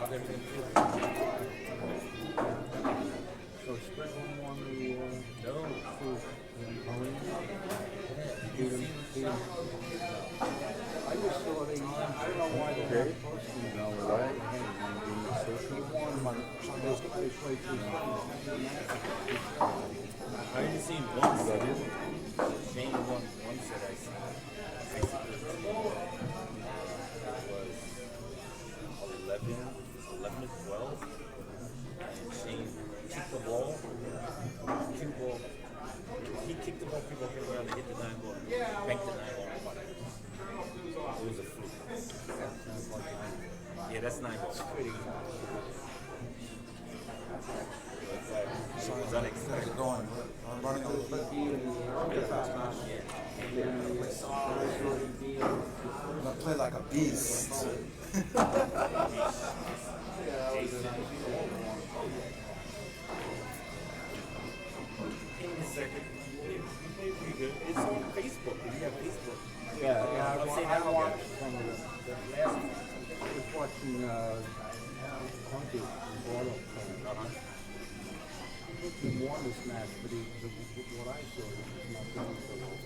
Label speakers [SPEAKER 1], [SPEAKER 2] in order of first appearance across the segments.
[SPEAKER 1] How's everything feel?
[SPEAKER 2] So spread one on the
[SPEAKER 1] No.
[SPEAKER 2] food. Pony.
[SPEAKER 1] You seem shocked.
[SPEAKER 2] I just saw they. I don't know why they're not posting about it. Right? He won my Sundays to play three
[SPEAKER 1] I only seen once. Shane won once that I seen. I see 13. It was 11 to 12. And Shane kicked the ball. Cue ball. He kicked the ball, people came around and hit the 9 ball. Banked the 9 ball. It was a fluke. Yeah, that's 9 balls. Pretty good. It was unexpected.
[SPEAKER 3] Going. I'm running a little bit. I'm gonna play like a beast.
[SPEAKER 1] In the second, you played pretty good. It's on Facebook. If you have Facebook.
[SPEAKER 2] Yeah,
[SPEAKER 1] I'll say
[SPEAKER 2] I
[SPEAKER 1] that
[SPEAKER 2] watched some of the
[SPEAKER 1] last
[SPEAKER 2] I was watching Hunter and Bordeaux play. He won this match, but what I saw was not going so well.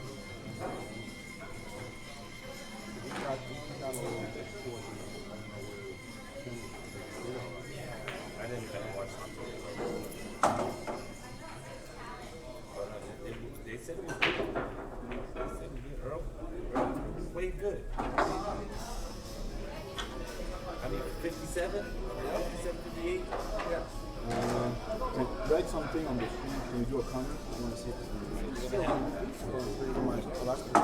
[SPEAKER 2] He got a little bit towards the end. I don't know where he finished.
[SPEAKER 1] I didn't watch Hunter. But they said it was good. They said it was good. Earl played good. I mean, 57? 57, 58?
[SPEAKER 2] Yeah.
[SPEAKER 4] Write something on the screen. Can you do a comment? I want to see if it's
[SPEAKER 2] Pretty much.
[SPEAKER 4] Oh, that's cool.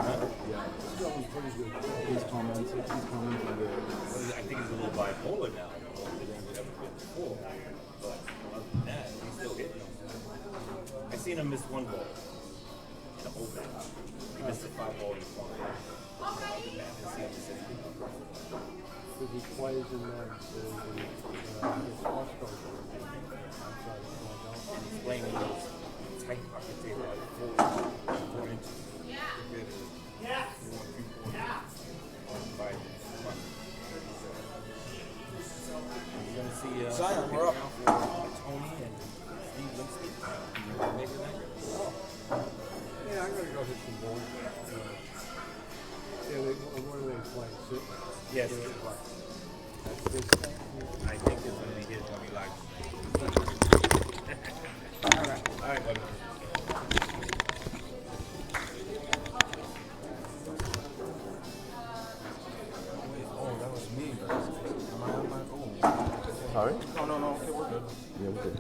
[SPEAKER 4] Yeah.
[SPEAKER 2] Still was pretty good.
[SPEAKER 4] Please comment. Please comment on the.
[SPEAKER 1] I think he's a little bipolar now. More than he's ever been before. But other than that, he's still hitting them. I seen him miss 1 ball in the whole match. He missed a 5 ball in the corner. Other than that, I didn't see him miss anything.
[SPEAKER 2] Because he plays in the Costco outside of Philadelphia.
[SPEAKER 1] And he's playing with those tight pocket table, like 4 inches. Yeah. You're gonna see
[SPEAKER 3] Zion, we're up.
[SPEAKER 1] Tony and Steve Linsky. Maybe tonight.
[SPEAKER 2] Yeah, I'm gonna go hit some balls. Yeah, what do they play? Six?
[SPEAKER 1] Yes.
[SPEAKER 2] That's this thing.
[SPEAKER 1] I think it's gonna be his. Gonna be live. All right, buddy.
[SPEAKER 3] Oh, that was me. Am I on my own?
[SPEAKER 4] Sorry?
[SPEAKER 3] No. Okay, we're good.
[SPEAKER 4] Yeah, okay.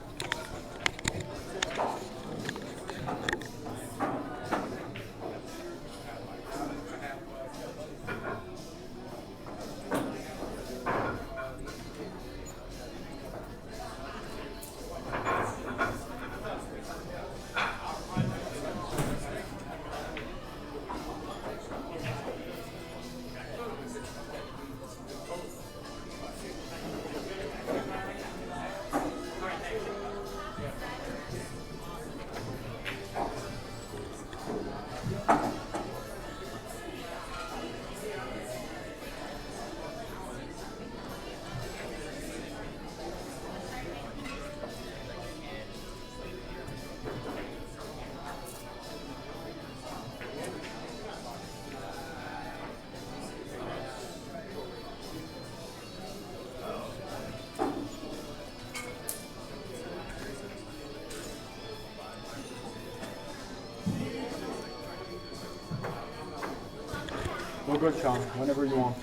[SPEAKER 4] We're good, Sean. Whenever you want.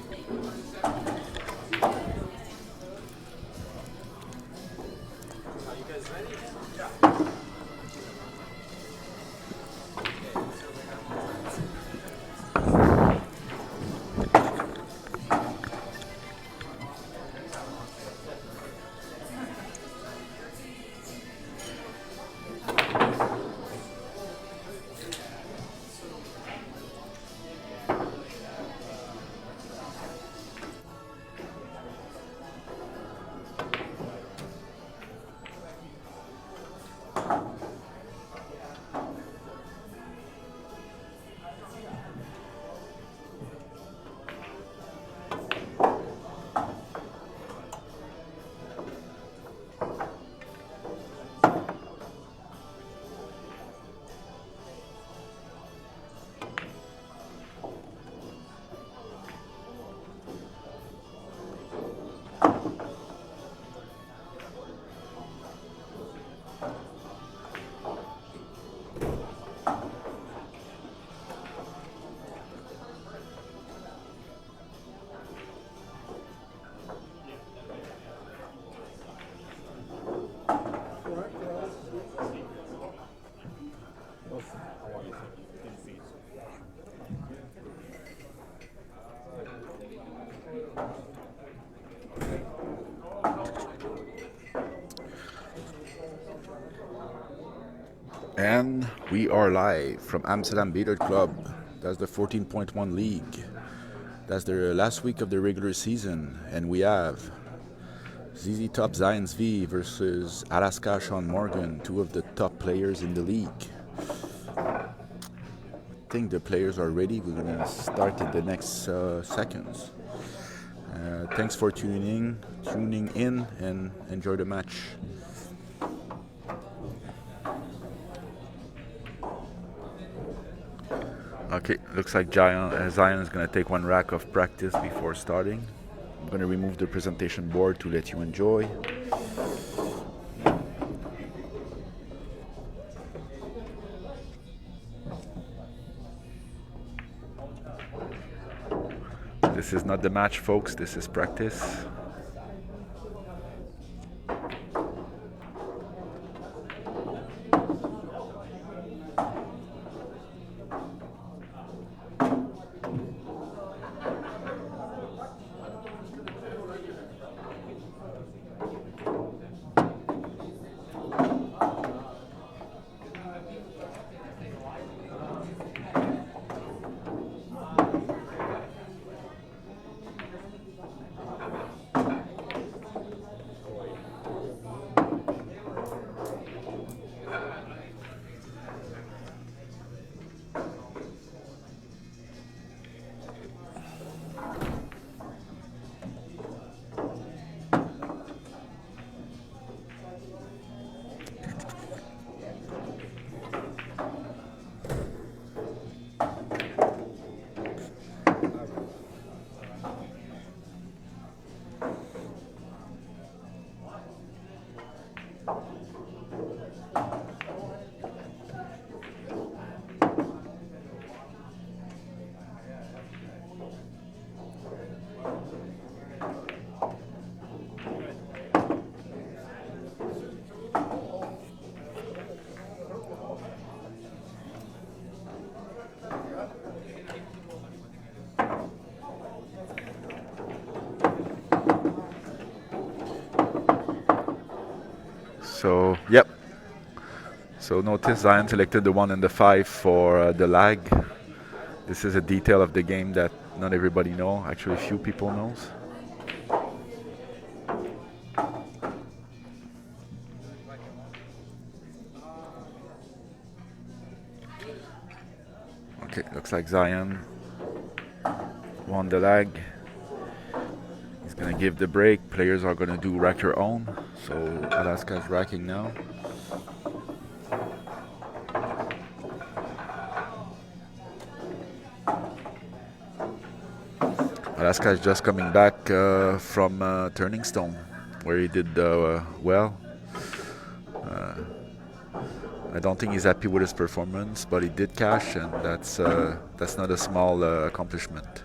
[SPEAKER 5] everyone. We are live from Amsterdam Billiards Club. That's the 14.1 league. That's the last week of the regular season, and we have ZZ Top Zion Zvi versus Alaska Sean Morgan, two of the top players in the league. I think the players are ready. We're gonna start in the next seconds. Thanks for tuning in, and enjoy the match. Okay, looks like Zion is going to take one rack of practice before starting. I'm going to remove the presentation board to let you enjoy. This is not the match, folks. This is practice. So, yep. So notice Zion selected the 1 and the 5 for the lag. This is a detail of the game that not everybody knows. Actually, few people knows. Okay, looks like Zion won the lag. He's gonna give the break. Players are gonna do rack your own. So Alaska's racking now. Alaska is just coming back from Turning Stone, where he did well. I don't think he's happy with his performance, but he did cash, and that's not a small accomplishment.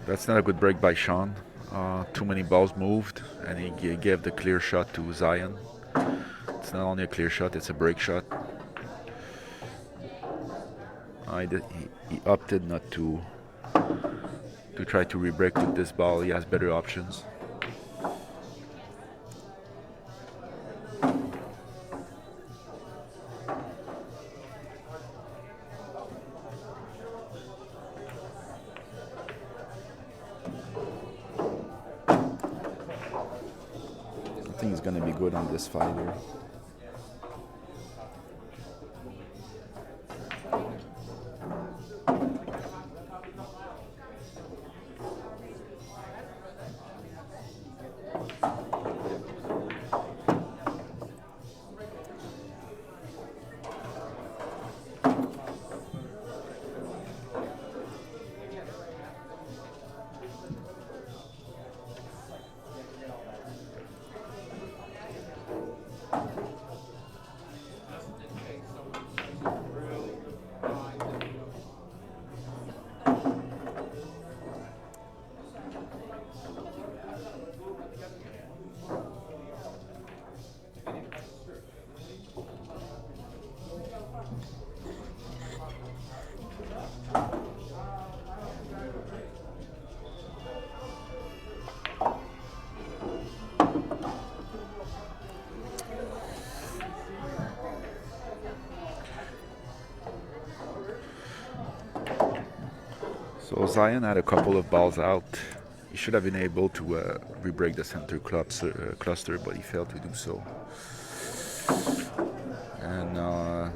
[SPEAKER 5] That's not a good break by Sean. Too many balls moved, and he gave the clear shot to Zion. It's not only a clear shot, it's a break shot. He opted not to try to re-break with this ball. He has better options. I think he's gonna be good on this fighter. Zion had a couple of balls out. He should have been able to re-break the center cluster, but he failed to do so. And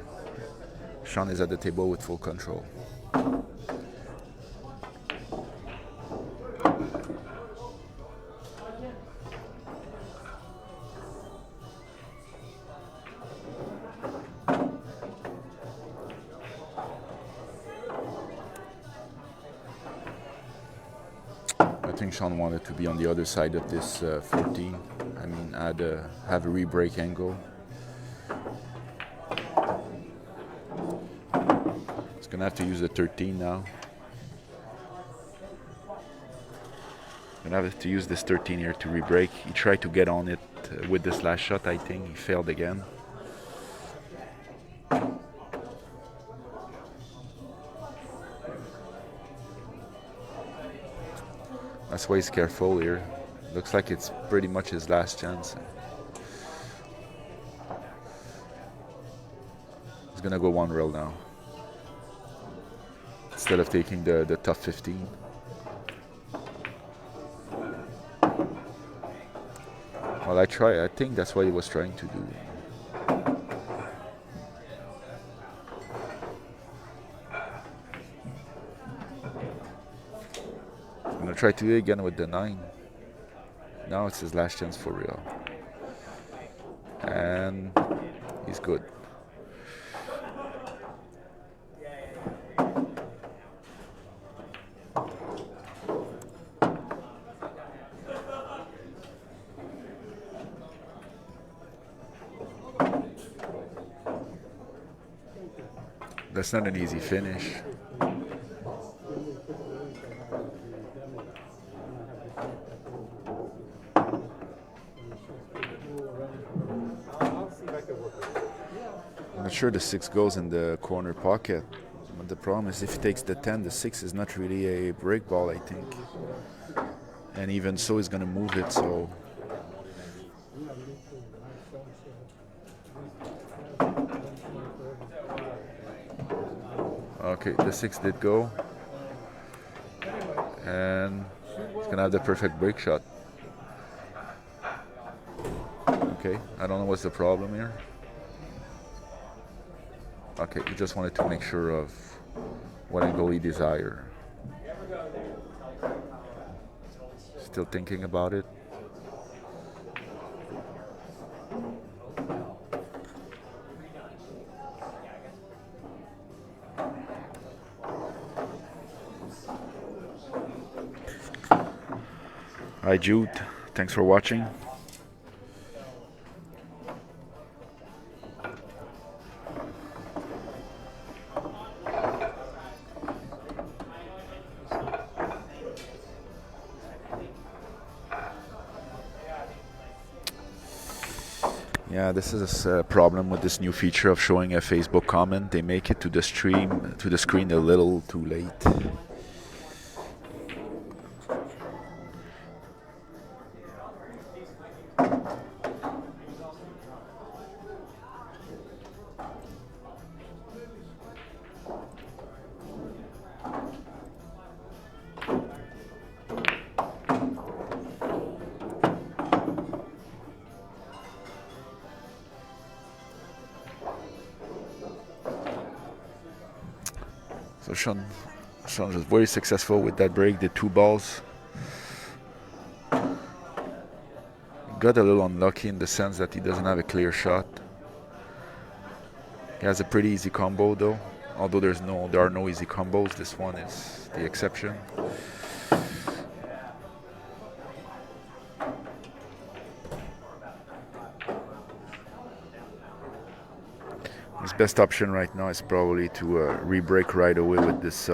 [SPEAKER 5] Sean is at the table with full control. I think Sean wanted to be on the other side of this 14. I mean, have a re-break angle. He's gonna have to use the 13 now. Gonna have to use this 13 here to re-break. He tried to get on it with this last shot. I think he failed again. That's why he's careful here. Looks like it's pretty much his last chance. He's gonna go one rail now instead of taking the tough 15. Well, I think that's what he was trying to do. I'm gonna try to do it again with the 9. Now it's his last chance for real. And he's good. That's not an easy finish. I'm not sure the 6 goes in the corner pocket. But the problem is if he takes the 10, the 6 is not really a break ball, I think. And even so, he's going to move it, so... Okay, the 6 did go. And he's going to have the perfect break shot. Okay, I don't know what's the problem here. Okay, he just wanted to make sure of what angle he desire. Still thinking about it. Hi Jude, thanks for watching. Yeah, this is a problem with this new feature of showing a Facebook comment. They make it to the screen a little too late. So Sean was very successful with that break, the 2 balls. Got a little unlucky in the sense that he doesn't have a clear shot. He has a pretty easy combo though. Although there are no easy combos, this one is the exception. His best option right now is probably to re-break right away with this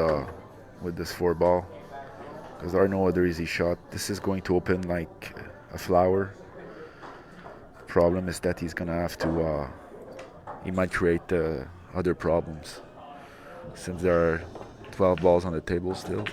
[SPEAKER 5] 4 ball, because there are no other easy shot. This is going to open like a flower. The problem is that he's gonna have to. He might create other problems, since there are 12 balls on the table still.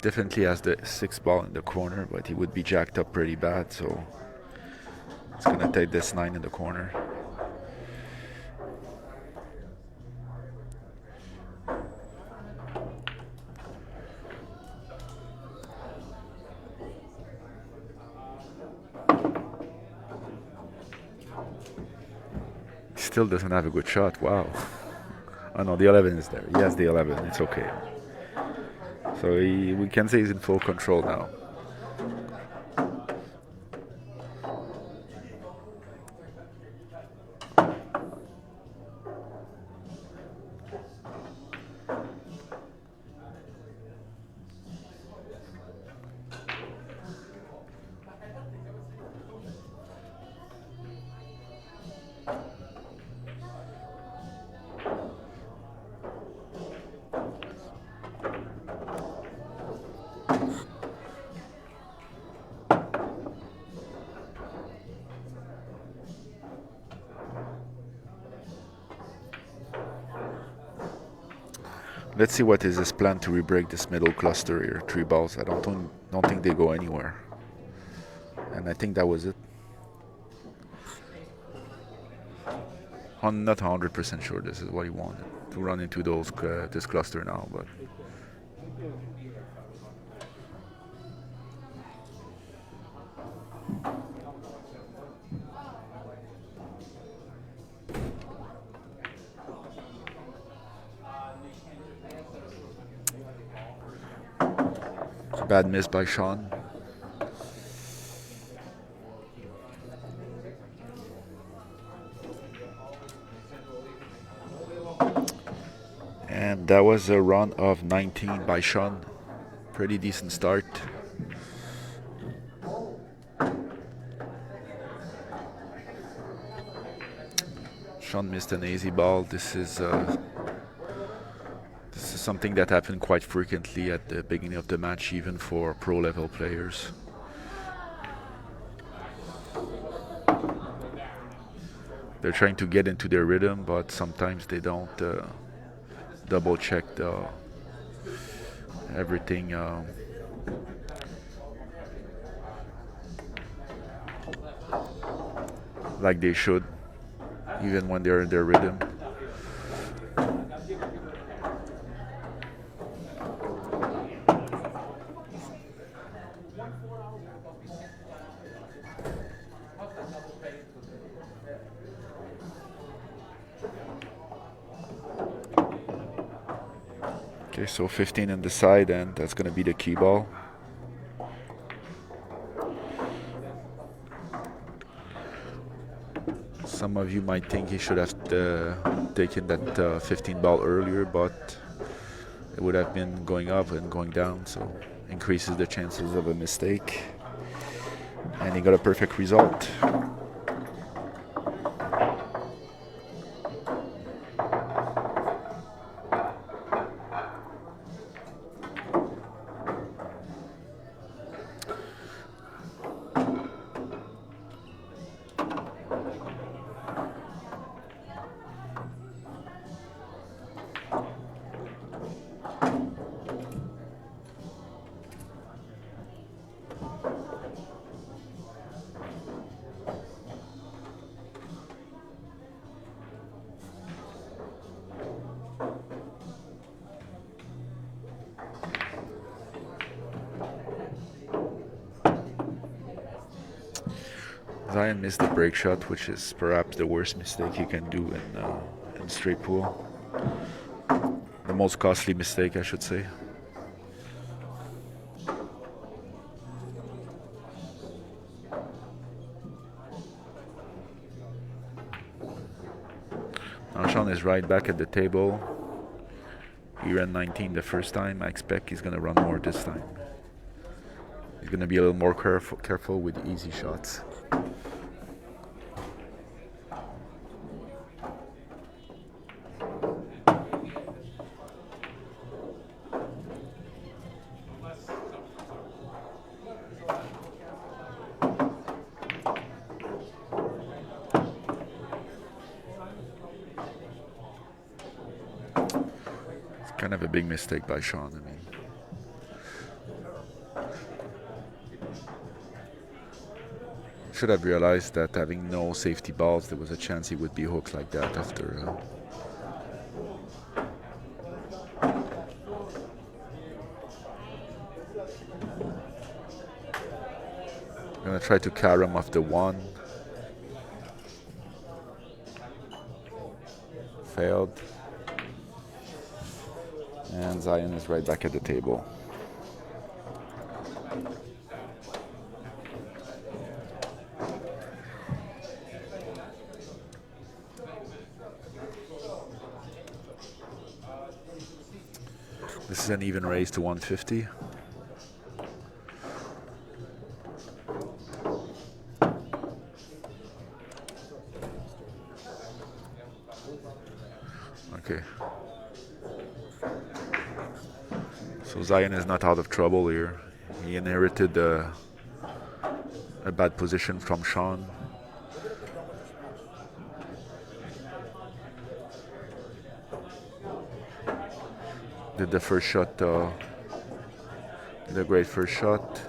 [SPEAKER 5] Definitely has the 6th ball in the corner, but he would be jacked up pretty bad, so it's gonna take this 9 in the corner. Still doesn't have a good shot. Wow. Oh no, the 11 is there. He has the 11. It's okay. So we can say he's in full control now. Let's see what is his plan to re-break this middle cluster here. 3 balls. I don't think they go anywhere. And I think that was it. I'm not 100% sure this is what he wanted, to run into those this cluster now, but it's a bad miss by Sean. And that was a run of 19 by Sean. Pretty decent start. Sean missed an easy ball. This is something that happened quite frequently at the beginning of the match, even for pro level players. They're trying to get into their rhythm, but sometimes they don't double check everything like they should, even when they're in their rhythm. Okay, so 15 in the side, and that's going to be the key ball. Some of you might think he should have taken that 15 ball earlier, but it would have been going up and going down, so increases the chances of a mistake. And he got a perfect result. Zion missed the break shot, which is perhaps the worst mistake he can do in straight pool. The most costly mistake, I should say. Now Sean is right back at the table. He ran 19 the first time. I expect he's going to run more this time. He's going to be a little more careful with the easy shots. Kind of a big mistake by Sean. I mean, should have realized that having no safety balls, there was a chance he would be hooked like that after. I'm gonna try to carry him off the one. Failed. And Zion is right back at the table. This is an even raise to 150. Okay. So Zion is not out of trouble here. He inherited a bad position from Sean. Did the first shot, did a great first shot.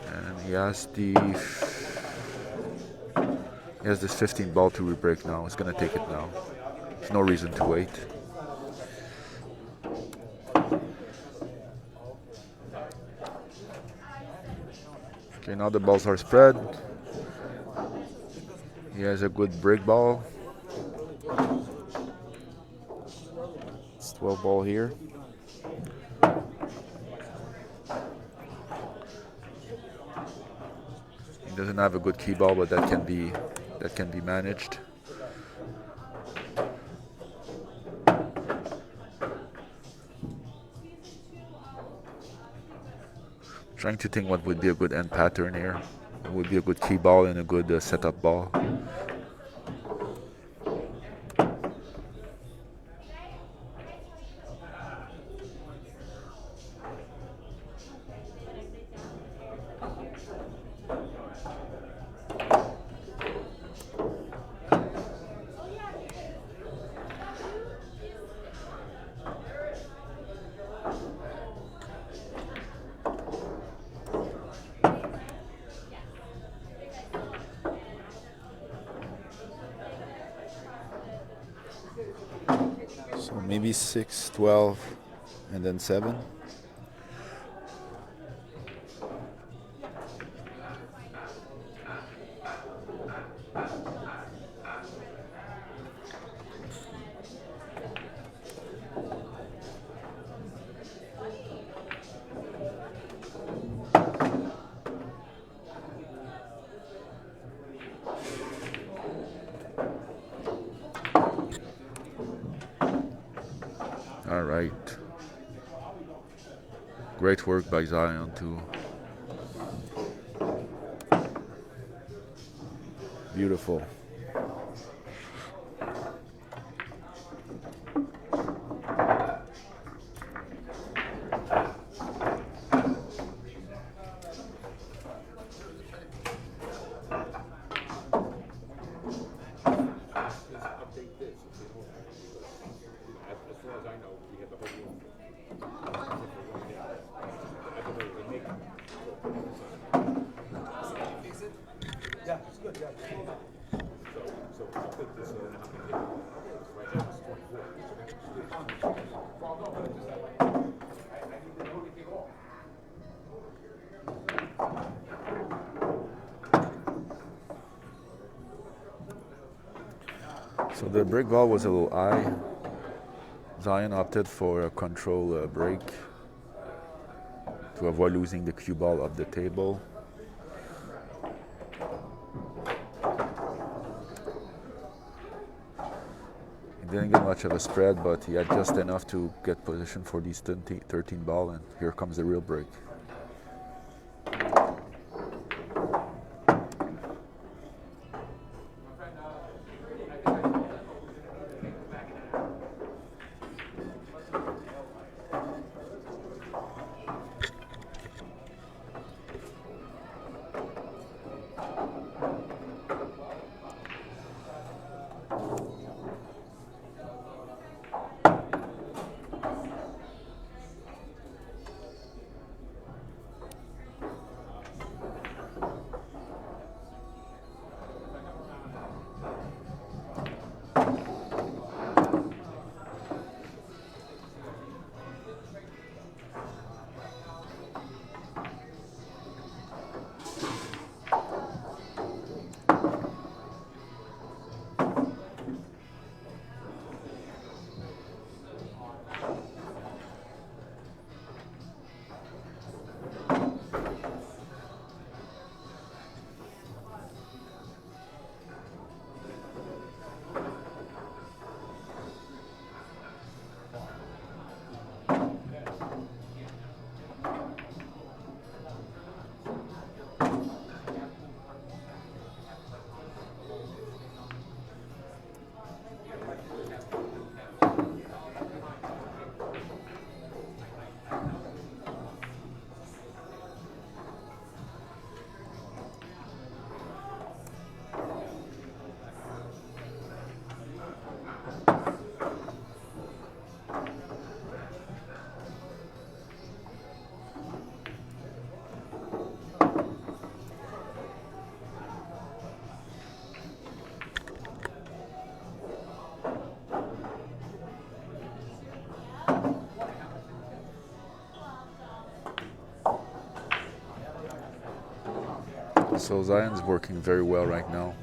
[SPEAKER 5] And he has this 15 ball to re-break now. He's gonna take it now. There's no reason to wait. Okay, now the balls are spread. He has a good break ball. It's 12 ball here. He doesn't have a good key ball, but that can be managed. Trying to think what would be a good end pattern here. It would be a good key ball and a good setup ball. So maybe 6, 12, and then 7. All right. Great work by Zion too. Beautiful. So the break ball was a little high. Zion opted for a control break to avoid losing the cue ball off the table. He didn't get much of a spread, but he had just enough to get position for these 13 ball, and here comes the real break. So Zion's working very well right now,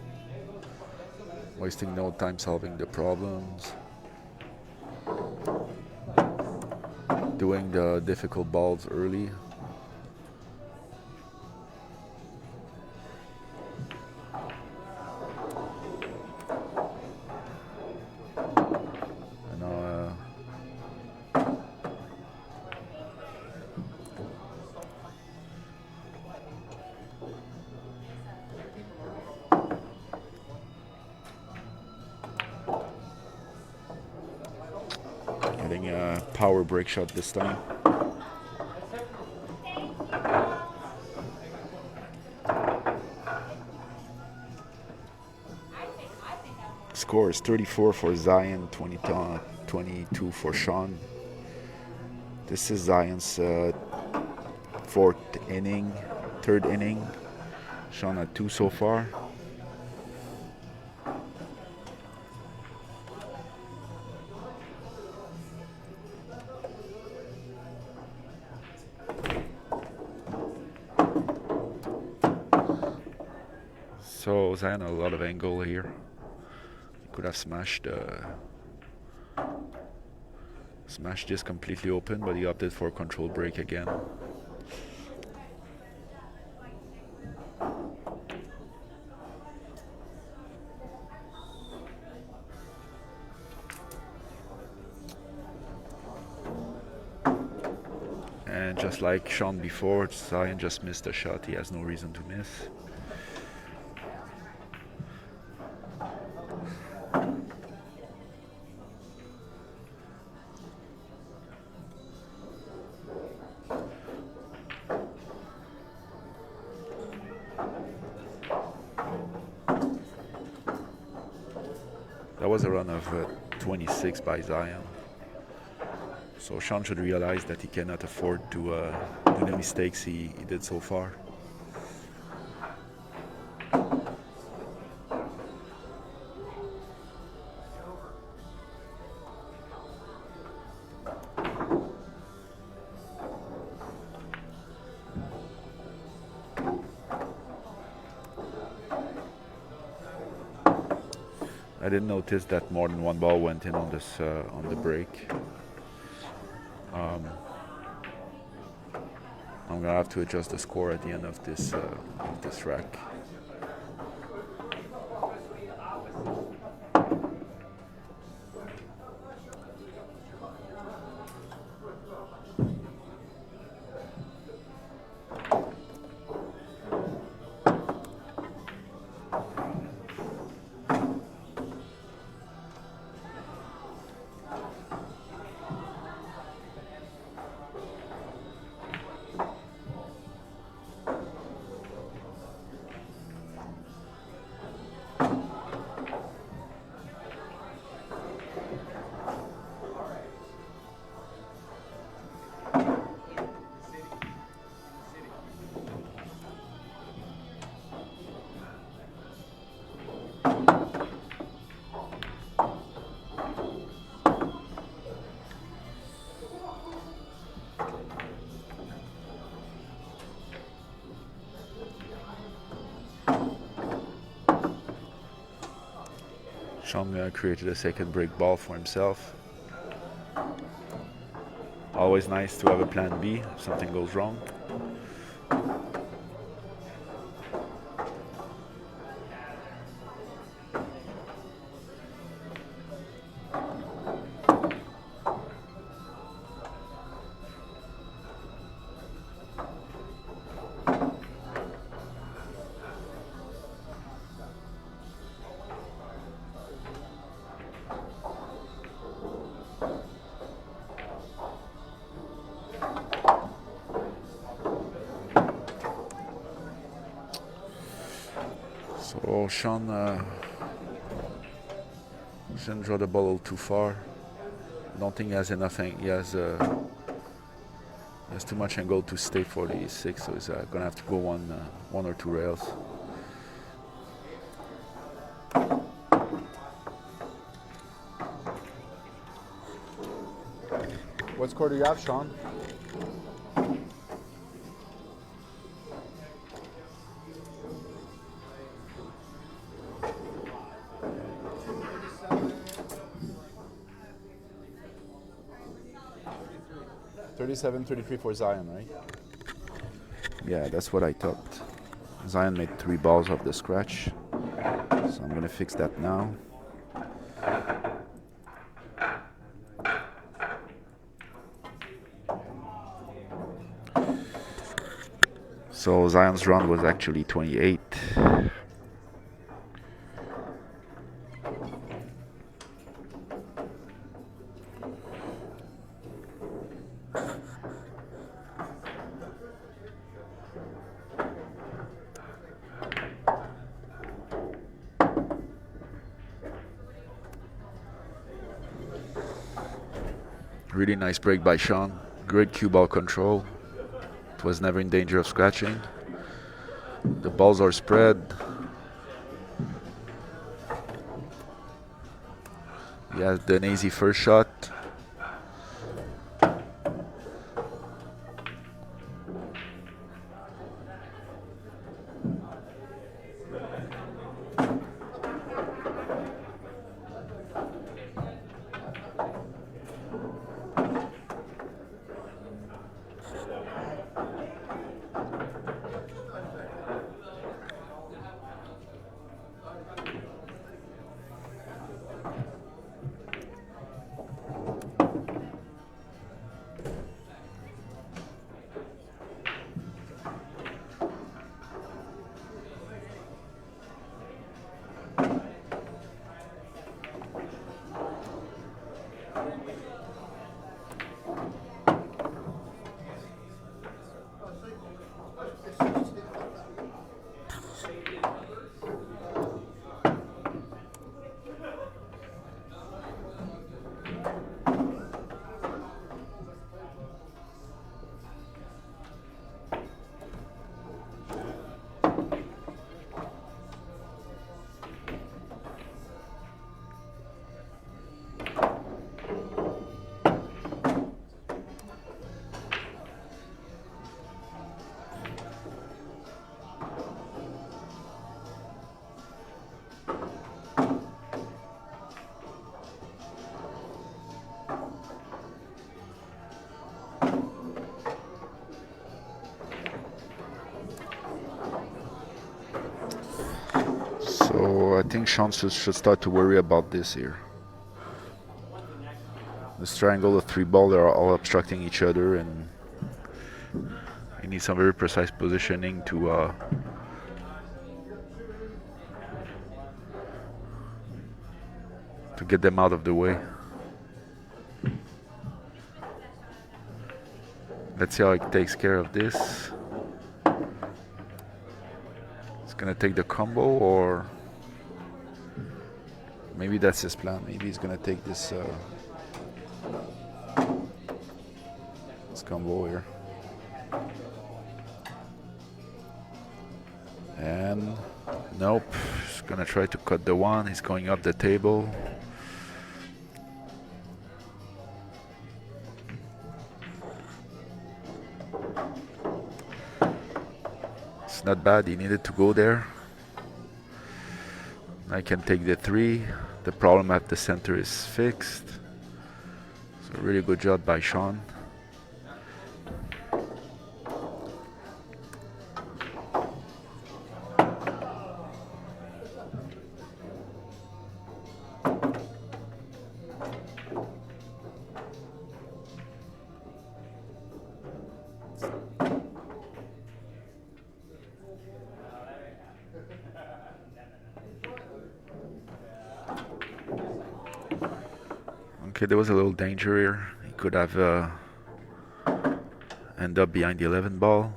[SPEAKER 5] wasting no time solving the problems, doing the difficult balls early. And now, getting a power break shot this time. Score is 34 for Zion, 22 for Sean. This is Zion's third inning. Sean had 2 so far. So Zion had a lot of angle here. He could have smashed this completely open, but he opted for a control break again. And just like Sean before, Zion just missed a shot he has no reason to miss. That was a run of 26 by Zion. So Sean should realize that he cannot afford to do the mistakes he did so far. I didn't notice that more than one ball went in on this on the break. I'm gonna have to adjust the score at the end of this rack. Sean created a second break ball for himself. Always nice to have a plan B if something goes wrong. So Sean shouldn't draw the ball a little too far. I don't think he has enough. He has too much angle to stay for the 6, so he's gonna have to go one or two rails.
[SPEAKER 4] What score do you have, Sean? 37-33 for Zion, right?
[SPEAKER 5] Yeah, that's what I thought. Zion made 3 balls off the scratch. So I'm gonna fix that now. So Zion's run was actually 28. Really nice break by Sean. Great cue ball control. It was never in danger of scratching. The balls are spread. He has an easy first shot. So I think Sean should start to worry about this here. This triangle of 3 balls, they are all obstructing each other, and he needs some very precise positioning to get them out of the way. Let's see how he takes care of this. He's gonna take the combo, or maybe that's his plan. Maybe he's gonna take this combo here. And nope, he's gonna try to cut the one. He's going up the table. It's not bad, he needed to go there. I can take the 3. The problem at the center is fixed. So really good job by Sean. Okay, there was a little danger here. He could have end up behind the 11 ball.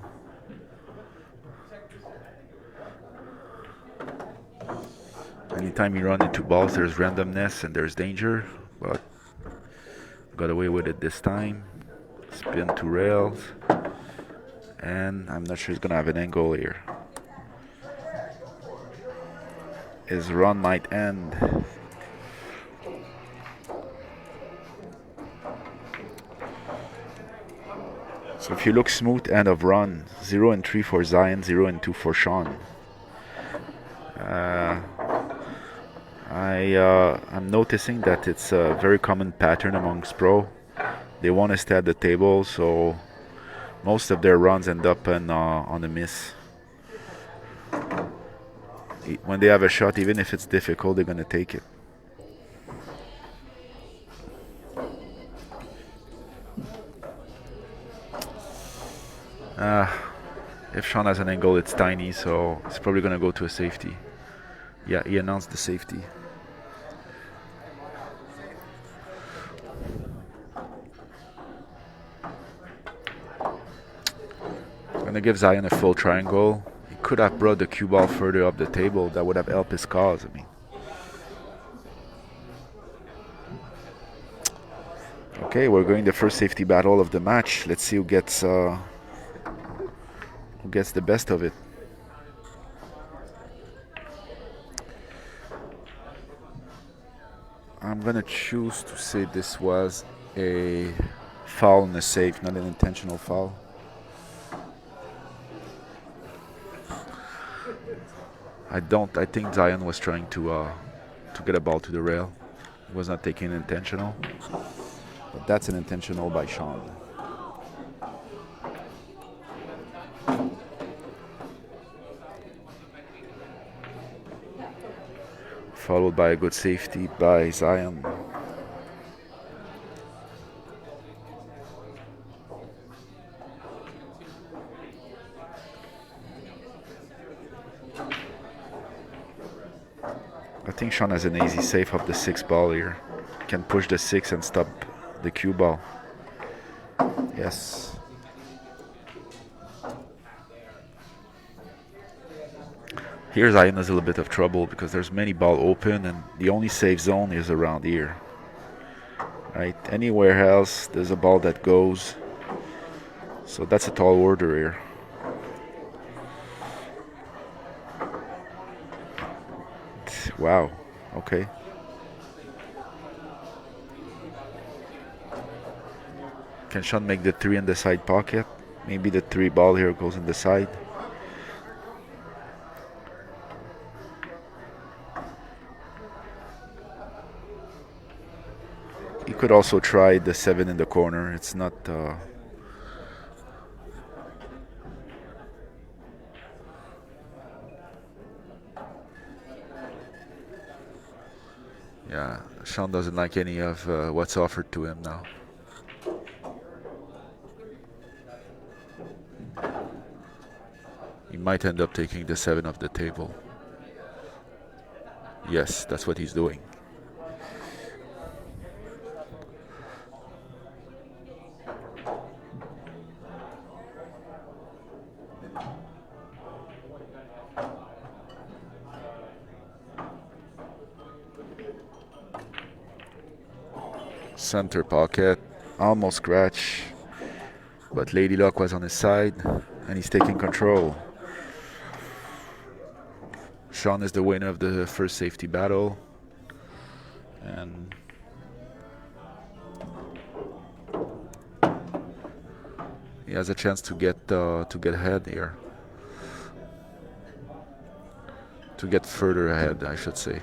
[SPEAKER 5] Anytime you run into balls, there's randomness and there's danger, but got away with it this time. Spin to rails, and I'm not sure he's gonna have an angle here. His run might end. So if you look smooth end of run, 0 and 3 for Zion, 0 and 2 for Sean. I'm noticing that it's a very common pattern amongst pro They want to stay at the table, so most of their runs end up on a miss. When they have a shot, even if it's difficult, they're gonna take it. If Sean has an angle, it's tiny, so it's probably gonna go to a safety. Yeah, he announced the safety. Gonna give Zion a full triangle. He could have brought the cue ball further up the table. That would have helped his cause. I mean. Okay, we're going the first safety battle of the match. Let's see who gets the best of it. I'm gonna choose to say this was a foul and a save, not an intentional foul. I think Zion was trying to get a ball to the rail. He was not taking intentional. But that's an intentional by Sean. Followed by a good safety by Zion. I think Sean has an easy save of the 6 ball here. Can push the 6 and stop the cue ball. Yes. Here Zion has a little bit of trouble because there's many ball open and the only safe zone is around here. Right? Anywhere else there's a ball that goes. So that's a tall order here. Wow. Okay. Can Sean make the 3 in the side pocket? Maybe the 3 ball here goes in the side. He could also try the 7 in the corner. It's not... Yeah, Sean doesn't like any of what's offered to him now. He might end up taking the 7 off the table. Yes, that's what he's doing. Center pocket, almost scratch, but Lady Luck was on his side and he's taking control. Sean is the winner of the first safety battle, and he has a chance to get ahead here, to get further ahead, I should say.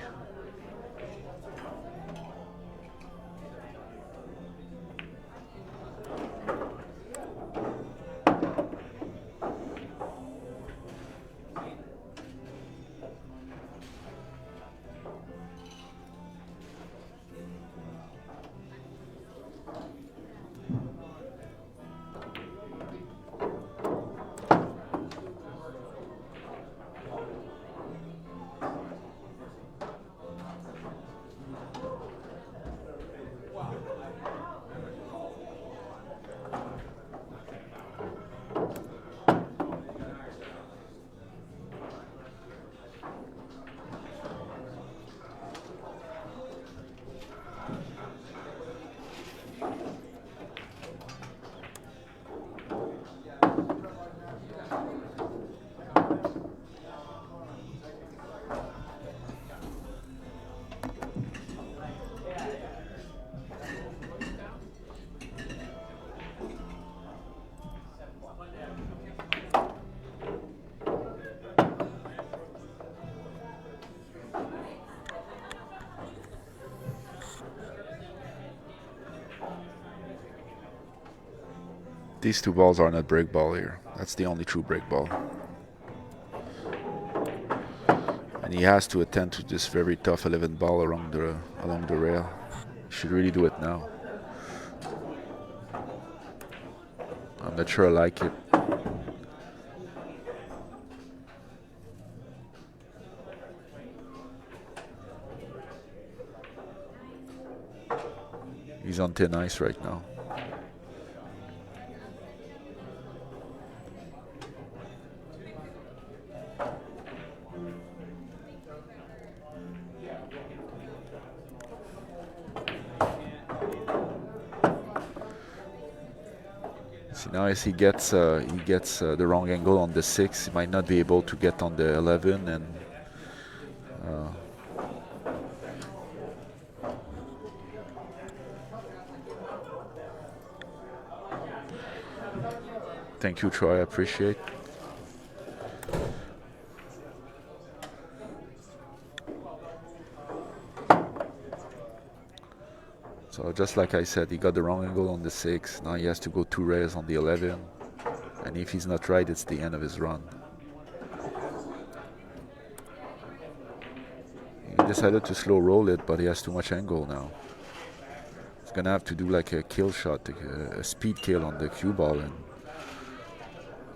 [SPEAKER 5] These two balls are not break ball here. That's the only true break ball. And he has to attend to this very tough 11 ball along the rail. He should really do it now. I'm not sure I like it. He's on thin ice right now. See, now as he gets the wrong angle on the 6, he might not be able to get on the 11, and thank you, Troy. I appreciate. So just like I said, he got the wrong angle on the 6. Now he has to go 2 rails on the 11. And if he's not right, it's the end of his run. He decided to slow roll it, but he has too much angle now. He's gonna have to do like a kill shot, a speed kill on the cue ball, and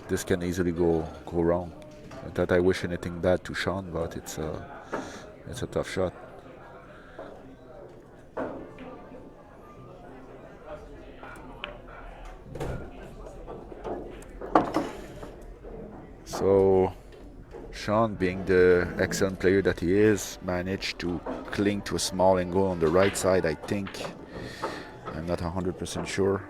[SPEAKER 5] this can easily go wrong. Not that I wish anything bad to Sean, but it's a tough shot. So Sean, being the excellent player that he is, managed to cling to a small angle on the right side, I think. I'm not 100% sure.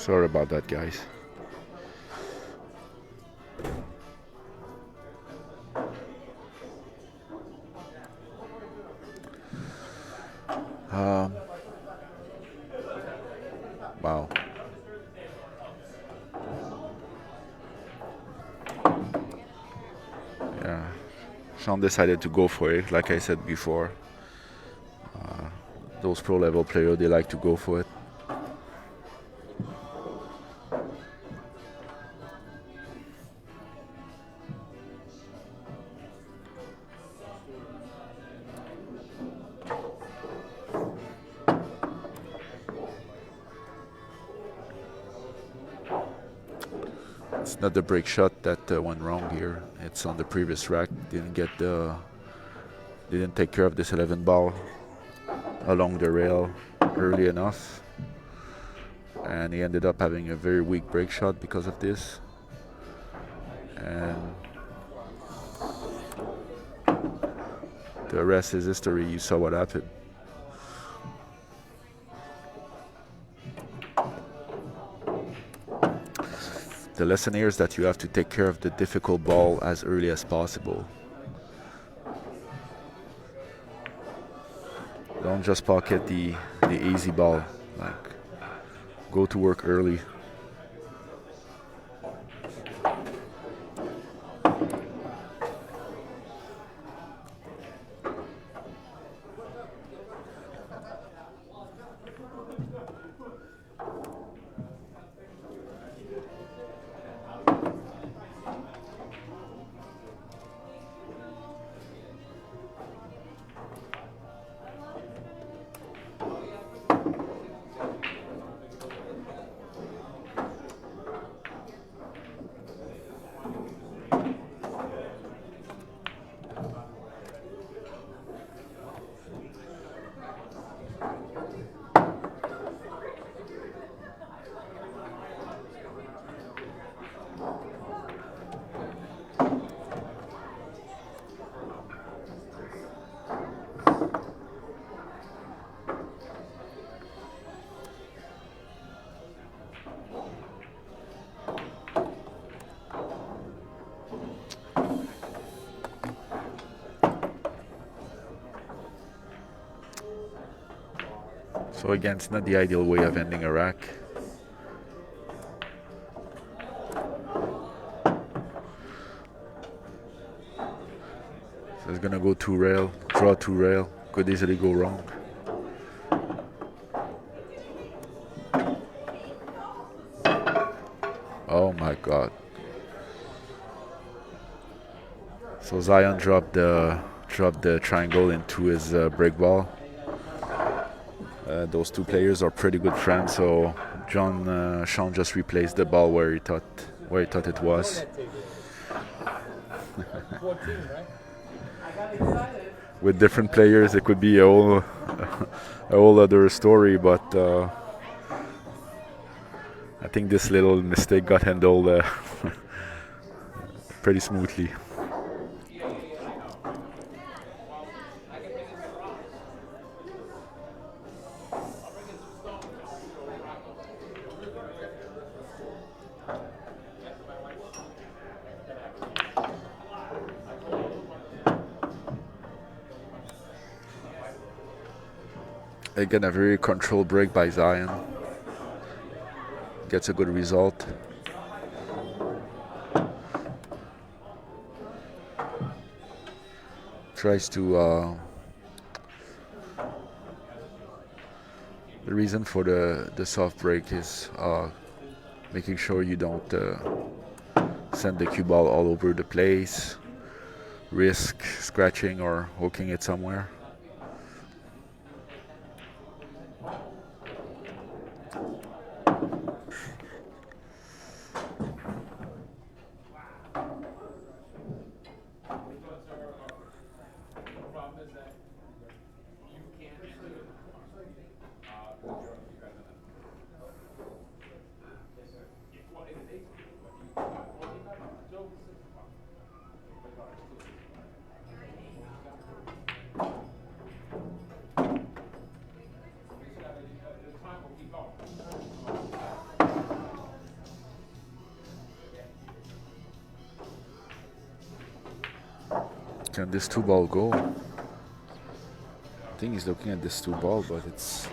[SPEAKER 5] Sorry about that, guys. Wow. Yeah. Sean decided to go for it, like I said before. Those pro level players, they like to go for it. It's not the break shot that went wrong here. It's on the previous rack. Didn't take care of this 11 ball along the rail early enough, and he ended up having a very weak break shot because of this. And the rest is history. You saw what happened. The lesson here is that you have to take care of the difficult ball as early as possible. Don't just pocket the easy ball. Like, go to work early. So again, it's not the ideal way of ending a rack. So it's gonna go 2 rail, draw 2 rail, could easily go wrong. Oh my god. So Zion dropped the triangle into his break ball. Those two players are pretty good friends, so Sean just replaced the ball where he thought it was. With different players, it could be a whole other story, but I think this little mistake got handled pretty smoothly. Again, a very controlled break by Zion. Gets a good result. Tries to... the reason for the soft break is making sure you don't send the cue ball all over the place, risk scratching or hooking it somewhere. Can this 2 ball go? I think he's looking at this 2 ball, but it's...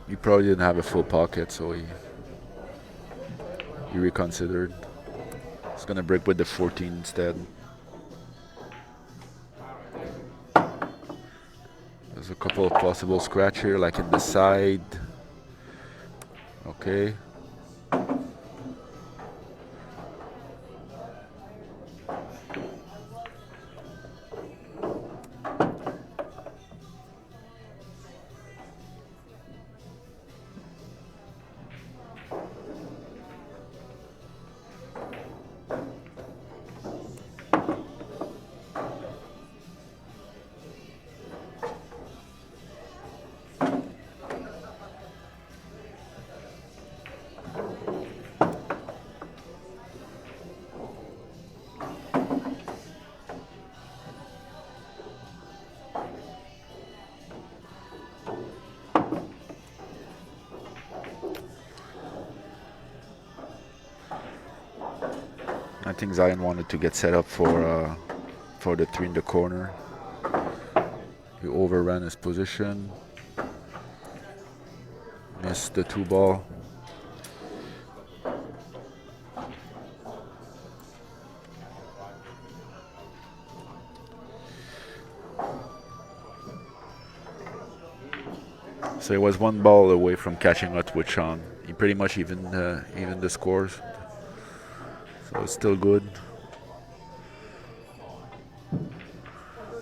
[SPEAKER 5] He probably didn't have a full pocket, so he reconsidered. He's gonna break with the 14 instead. There's a couple of possible scratch here, like in the side. Okay. I think Zion wanted to get set up for the 3 in the corner. He overran his position. Missed the 2 ball. So he was 1 ball away from catching up with Sean. He pretty much evened the scores. So it's still good.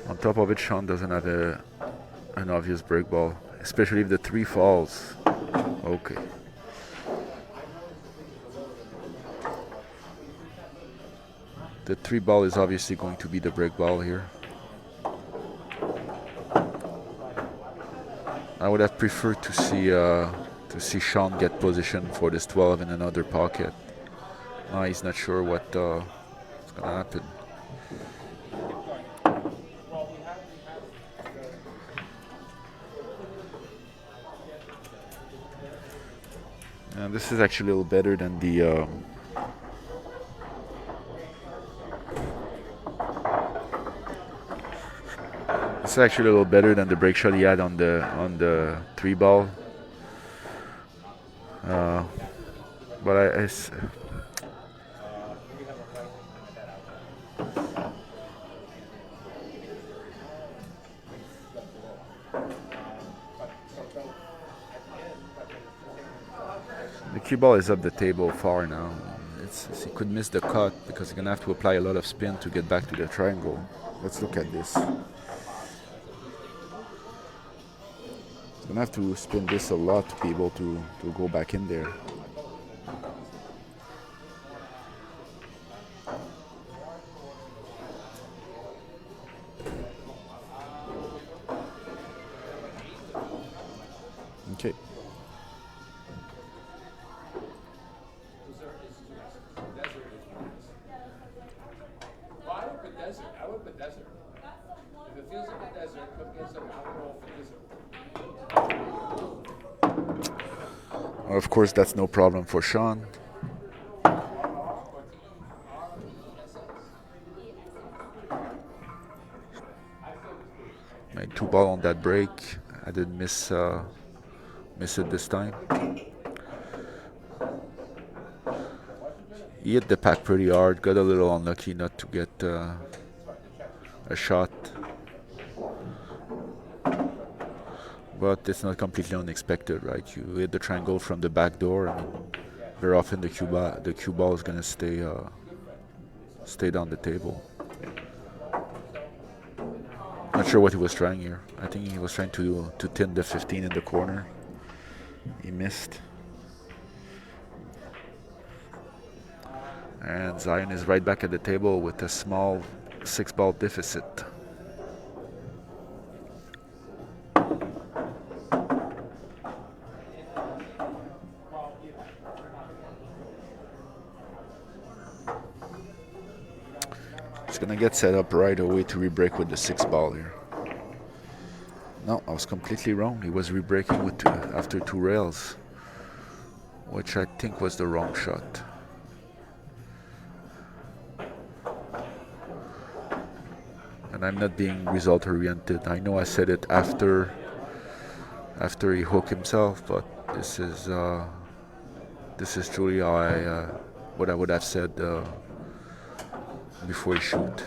[SPEAKER 5] On top of it, Sean doesn't have an obvious break ball, especially if the 3 falls. Okay. The 3 ball is obviously going to be the break ball here. I would have preferred to see Sean get position for this 12 in another pocket. Now he's not sure what's gonna happen. And this is actually a little better than the It's actually a little better than the break shot he had on the 3 ball. Uh, but the cue ball is up the table far now. He could miss the cut because he's gonna have to apply a lot of spin to get back to the triangle. Let's look at this. He's gonna have to spin this a lot to be able to go back in there. Okay.
[SPEAKER 2] I would put desert. If it feels like a desert, put against them. I would roll for desert.
[SPEAKER 5] Of course, that's no problem for Sean. Made 2 ball on that break. I didn't miss it this time. He hit the pad pretty hard. Got a little unlucky not to get a shot. But it's not completely unexpected, right? You hit the triangle from the back door, and very often the cue ball is gonna stay down the table. Not sure what he was trying here. I think he was trying to tin the 15 in the corner. He missed. And Zion is right back at the table with a small 6-ball deficit. He's gonna get set up right away to re-break with the 6-ball here. No, I was completely wrong. He was re-breaking with after 2 rails, which I think was the wrong shot. And I'm not being result oriented. I know I said it after he hooked himself, but this is truly how what I would have said before he shoot.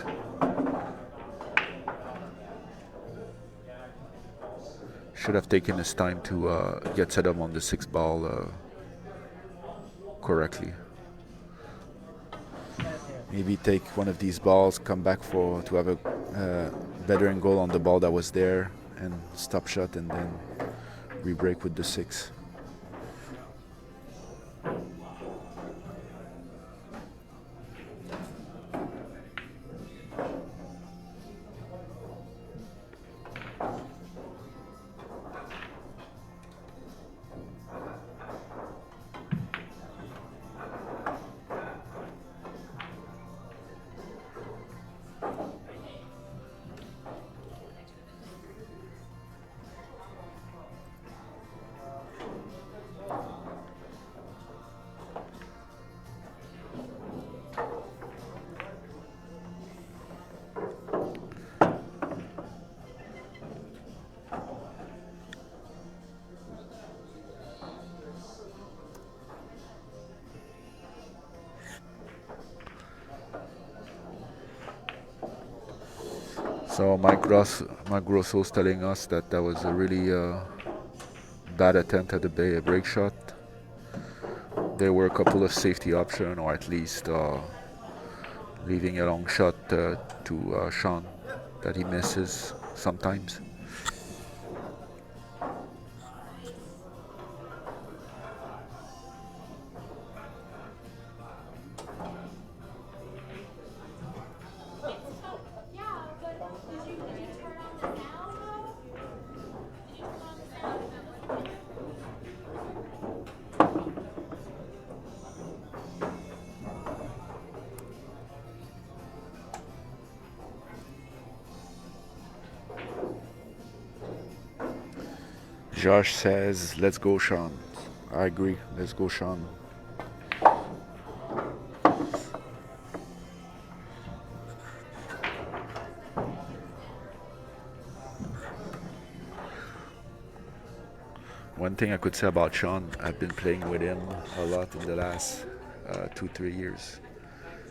[SPEAKER 5] Should have taken his time to get set up on the 6-ball correctly. Maybe take one of these balls, come back to have a better angle on the ball that was there, and stop shot, and then re-break with the 6. So Mike Grosso is telling us that was a really bad attempt at a break shot. There were a couple of safety options, or at least leaving a long shot to Sean that he misses sometimes. Josh says, let's go, Sean. I agree. Let's go, Sean. One thing I could say about Sean, I've been playing with him a lot in the last 2, 3 years.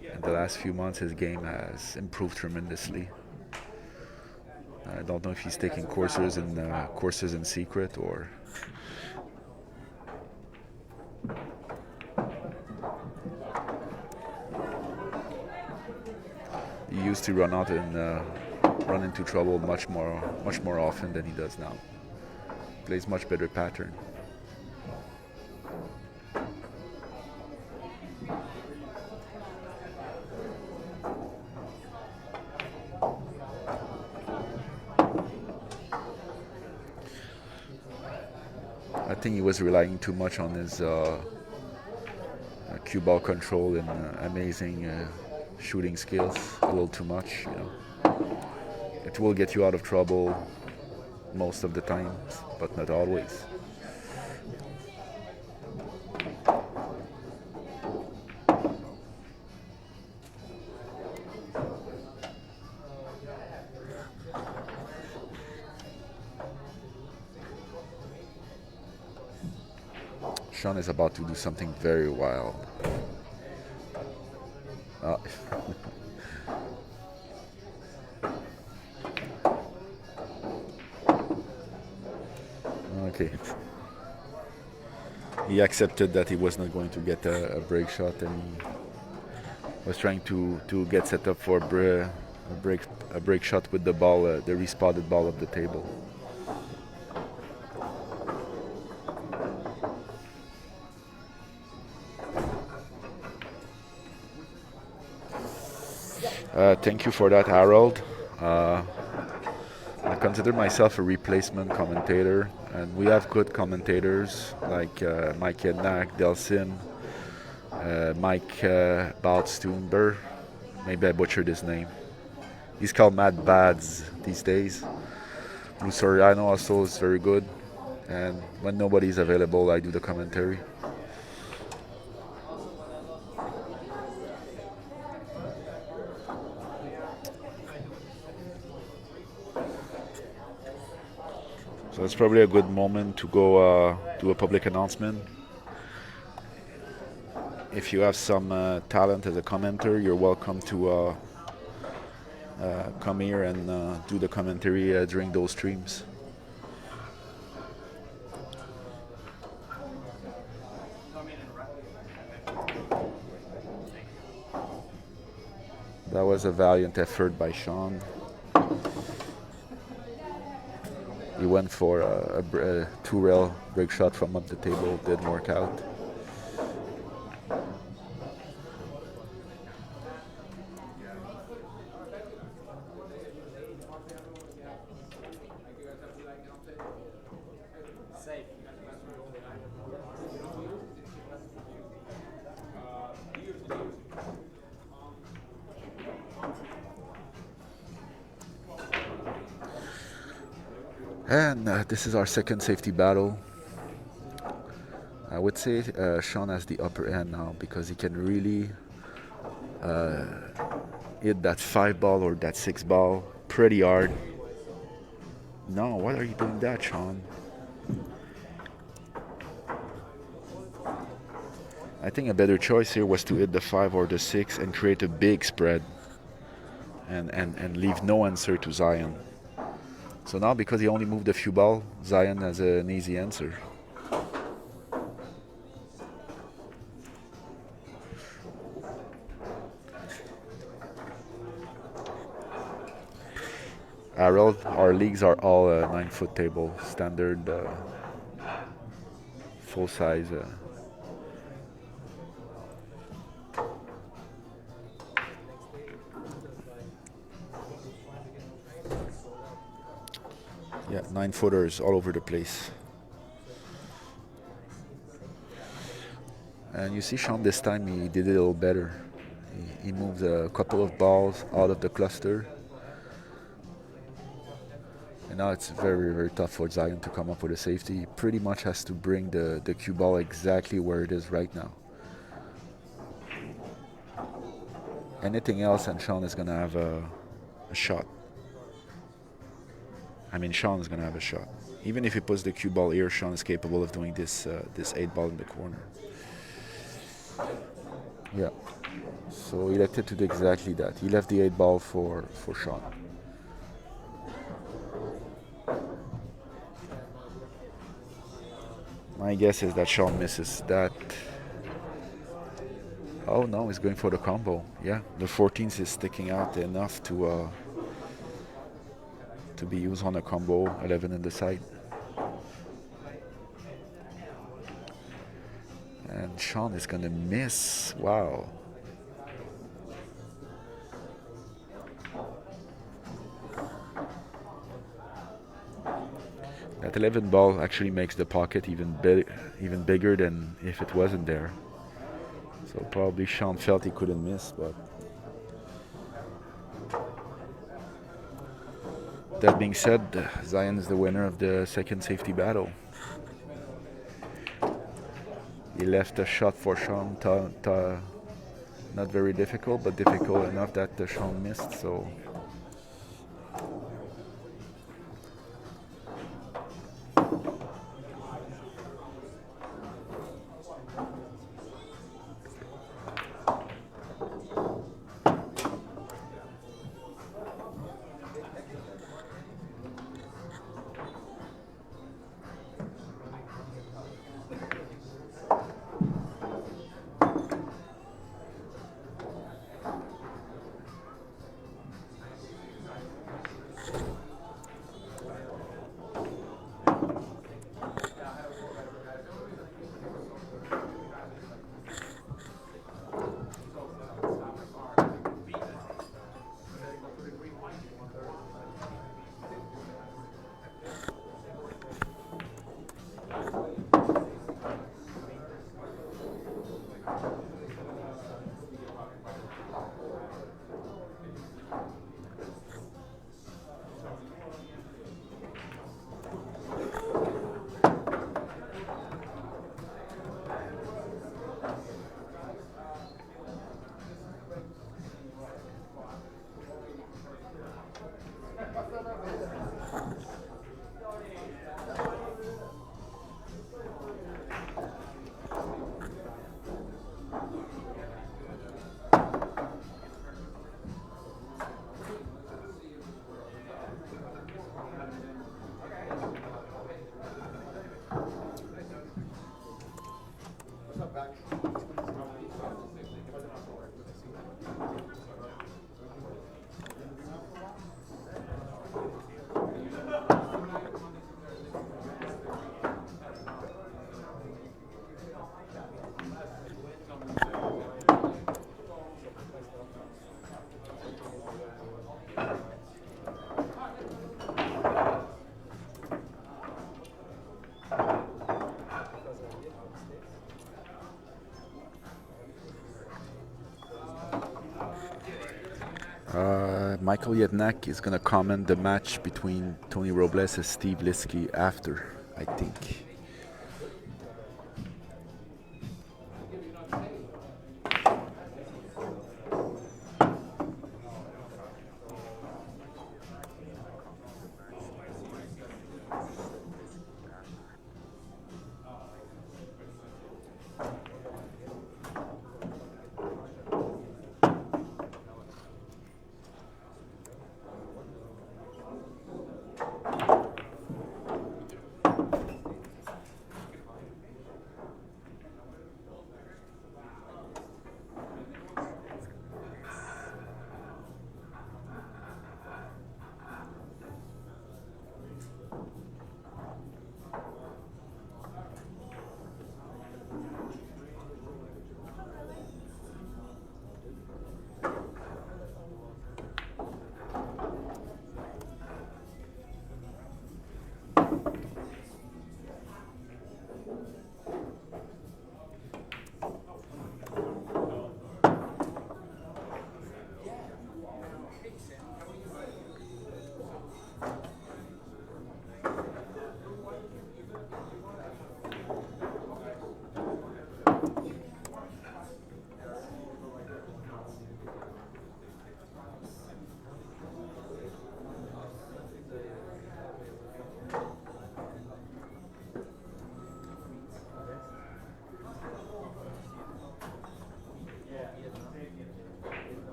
[SPEAKER 5] In the last few months, his game has improved tremendously. I don't know if he's taking courses in secret or. He used to run out and run into trouble much more often than he does now. Plays much better pattern. I think he was relying too much on his cue ball control and amazing shooting skills. A little too much, you know. It will get you out of trouble most of the time, but not always. Sean is about to do something very wild. Ah. Okay. He accepted that he was not going to get a break shot, and he was trying to get set up for a break shot with the ball, the respotted ball of the table. Thank you for that, Harold. I consider myself a replacement commentator, and we have good commentators like Mike Ednack, Delsin, Mike Baldstoomber. Maybe I butchered his name. He's called Matt Bads these days. Lou Soriano also is very good, and when nobody's available, I do the commentary. So it's probably a good moment to go do a public announcement. If you have some talent as a commenter, you're welcome to come here and do the commentary during those streams. That was a valiant effort by Sean. He went for a two-rail break shot from up the table, didn't work out. And this is our second safety battle. I would say Sean has the upper hand now because he can really hit that 5 ball or that 6 ball pretty hard. No, why are you doing that, Sean? I think a better choice here was to hit the 5 or the 6 and create a big spread and leave no answer to Zion. So now, because he only moved a few balls, Zion has an easy answer. Harold, our leagues are all 9-foot table, standard, full size. Yeah, 9-footers all over the place. And you see Sean this time, he did it a little better. He moved a couple of balls out of the cluster. And now it's very, very tough for Zion to come up with a safety. He pretty much has to bring the cue ball exactly where it is right now. Anything else and Sean is going to have a shot. I mean, Sean is gonna have a shot. Even if he puts the cue ball here, Sean is capable of doing this 8 ball in the corner. Yeah. So he elected to do exactly that. He left the 8 ball for Sean. My guess is that Sean misses that. Oh no, he's going for the combo. Yeah, the 14th is sticking out enough to be used on a combo 11 in the side. And Sean is gonna miss. Wow. That 11 ball actually makes the pocket even bigger than if it wasn't there. So probably Sean felt he couldn't miss, but that being said, Zion is the winner of the second safety battle. He left a shot for Sean, not very difficult, but difficult enough that Sean missed. So Michael Yednak is going to comment the match between Tony Robles and Steve Liskey after, I think.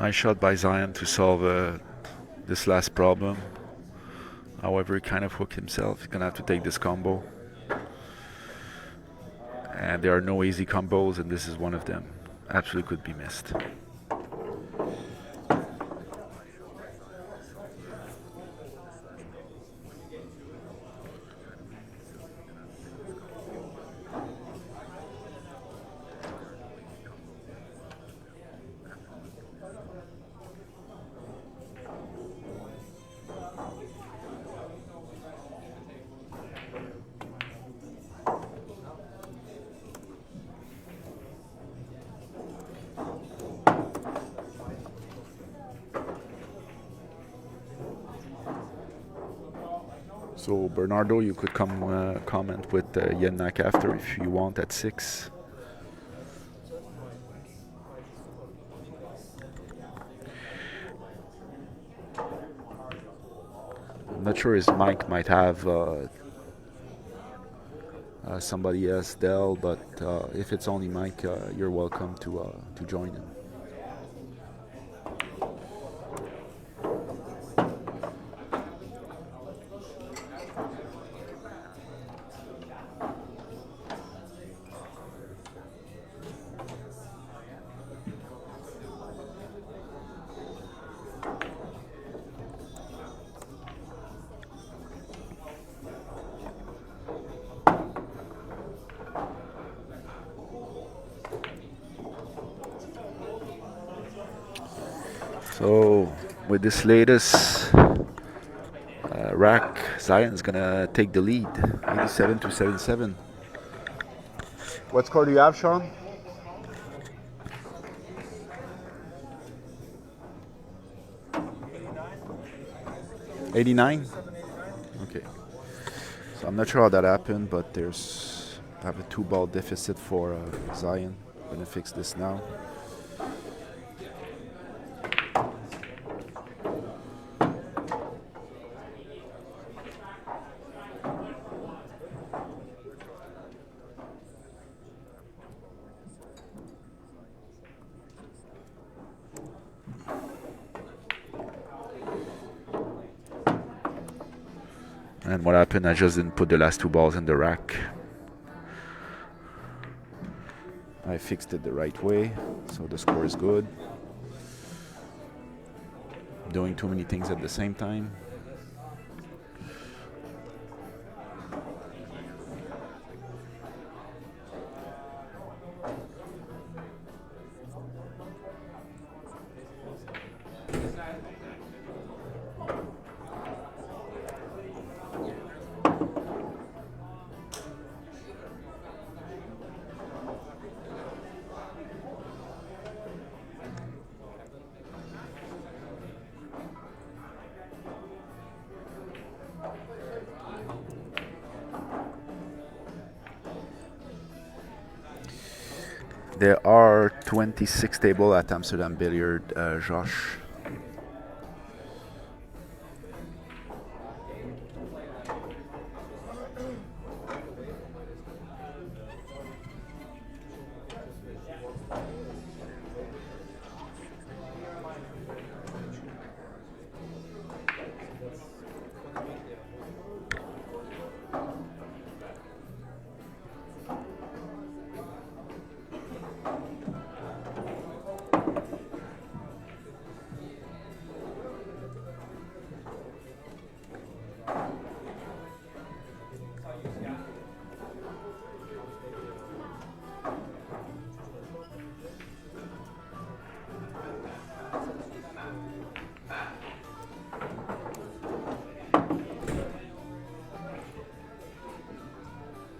[SPEAKER 5] Nice shot by Zion to solve this last problem. However, he kind of hooked himself. He's gonna have to take this combo. And there are no easy combos, and this is one of them. Absolutely could be missed. So Bernardo, you could come comment with Yennak after if you want at 6. I'm not sure his mic might have somebody else, Dell, but if it's only Mike, you're welcome to join him. So with this latest rack, Zion's gonna take the lead, 87 to 77. What score do you have, Sean? 89? Okay. So I'm not sure how that happened, but I have a 2-ball deficit for Zion. I'm gonna fix this now. And what happened, I just didn't put the last 2 balls in the rack. I fixed it the right way, so the score is good. I'm doing too many things at the same time. There are 26 tables at Amsterdam Billiards, Josh.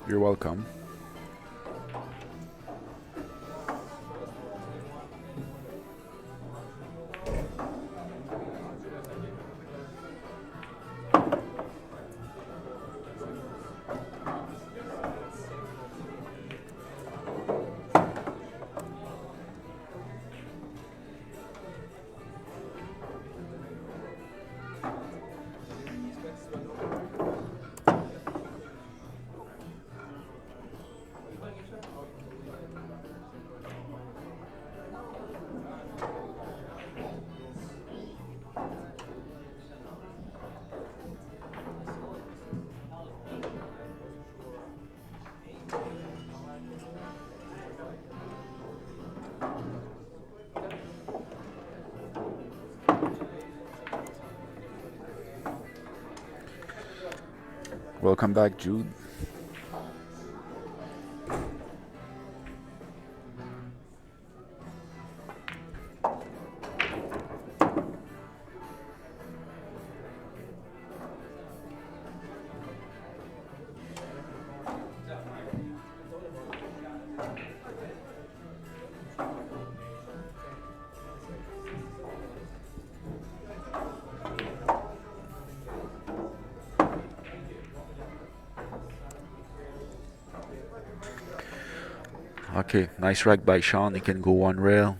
[SPEAKER 5] You're welcome. Welcome back, Jude. Okay, nice rack by Sean. He can go one rail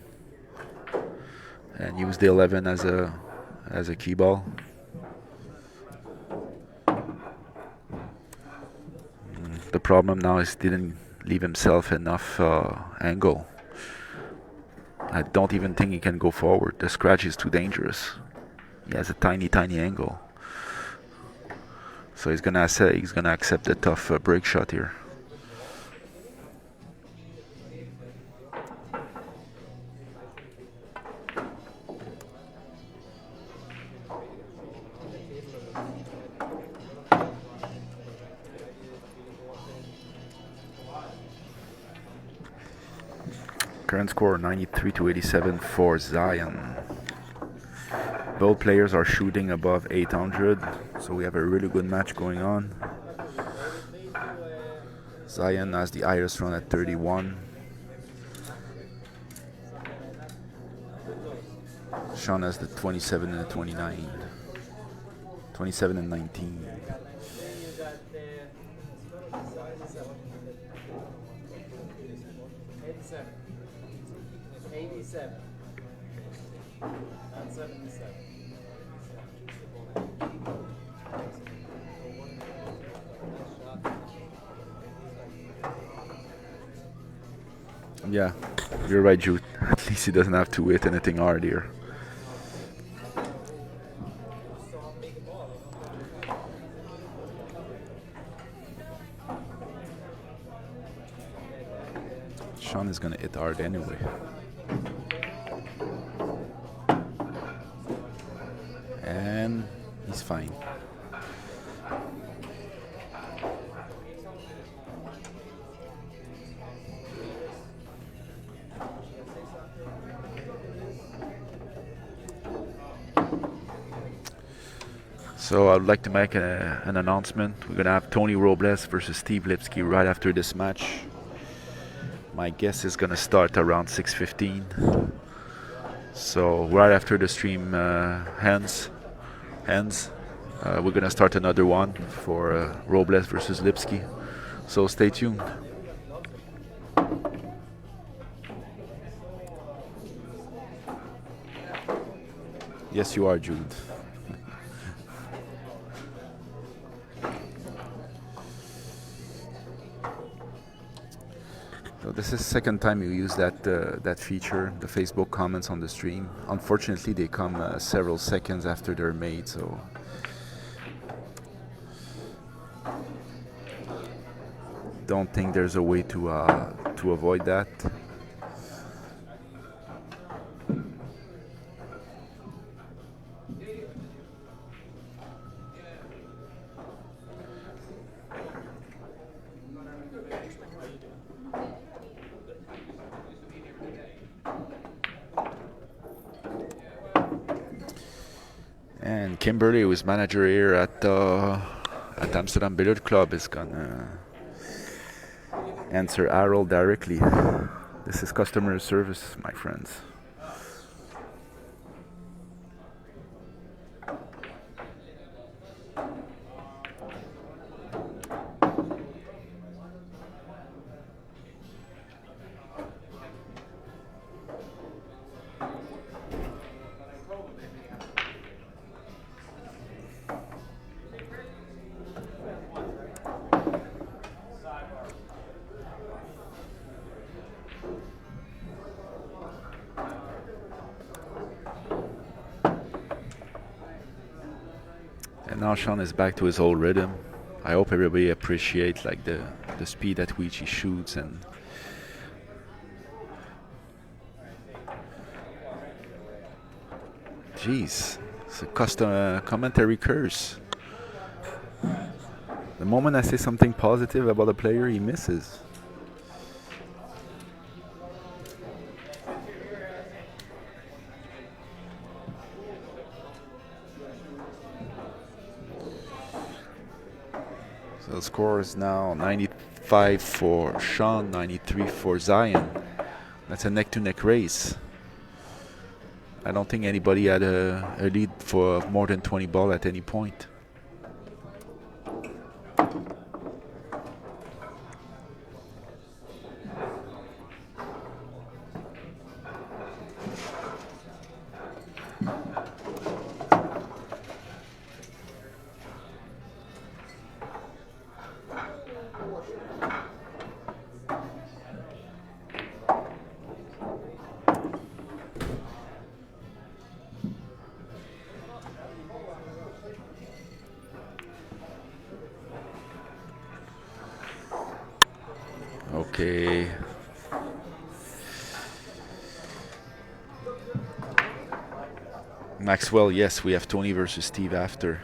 [SPEAKER 5] and use the 11 as a key ball. The problem now is he didn't leave himself enough angle. I don't even think he can go forward. The scratch is too dangerous. He has a tiny angle. So he's gonna accept the tough break shot here. Current score 93-87 for Zion. Both players are shooting above 800, so we have a really good match going on. Zion has the highest run at 31. Sean has the 27 and the 29. 27 and 19. Yeah, you're right, Jude. At least he doesn't have to hit anything hard here. Sean is gonna hit hard anyway. And he's fine. So I'd like to make an announcement. We're gonna have Tony Robles versus Steve Lipsky right after this match. My guess is gonna start around 6:15. So right after the stream ends, we're gonna start another one for Robles versus Lipsky. So stay tuned. Yes, you are, Jude. So this is the second time you use that feature, the Facebook comments on the stream. Unfortunately, they come several seconds after they're made, so don't think there's a way to avoid that. And Kimberly, who is manager here at Amsterdam Billiards Club, is gonna answer Harold directly. This is customer service, my friends. And now Sean is back to his old rhythm. I hope everybody appreciates like the speed at which he shoots, and Jeez, it's a custom commentary curse. The moment I say something positive about a player, he misses. So the score is now 95 for Sean, 93 for Zion. That's a neck-to-neck race. I don't think anybody had a lead for more than 20 ball at any point. Okay. Maxwell, yes, we have Tony versus Steve after.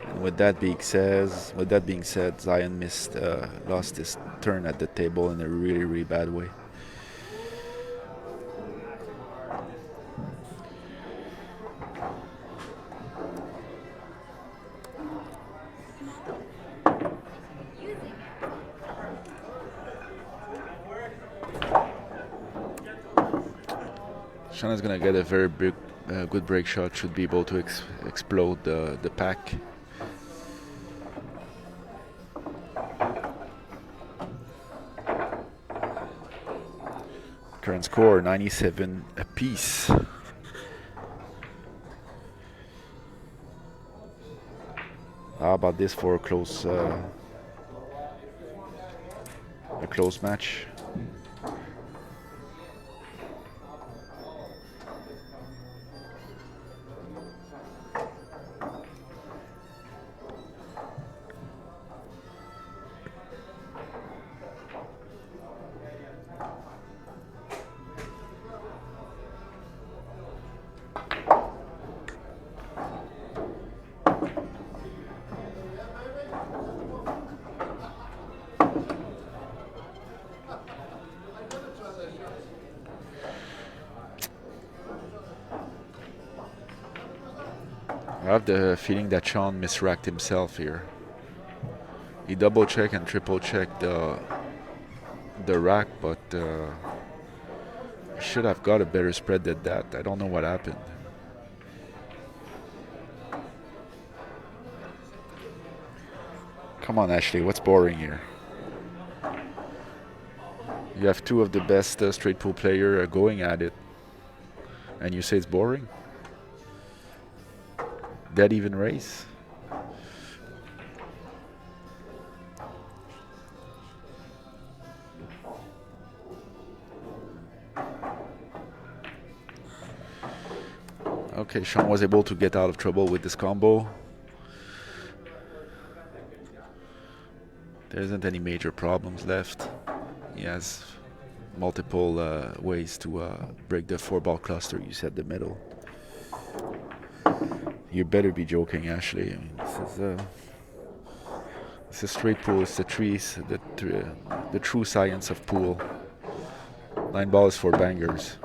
[SPEAKER 5] And with that being said, Zion lost his turn at the table in a really, really bad way. Sean is gonna get a very big, good break shot. Should be able to explode the pack. Current score 97 apiece. How about this for a close match? I have the feeling that Sean misracked himself here. He double checked and triple checked the rack, but should have got a better spread than that. I don't know what happened. Come on, Ashley, what's boring here? You have two of the best straight pool player going at it, and you say it's boring? Dead even race? Okay, Sean was able to get out of trouble with this combo. There isn't any major problems left. He has multiple ways to break the 4-ball cluster. You said the middle. You better be joking, Ashley. I mean, this is straight pool. It's the true science of pool. 9 balls for bangers.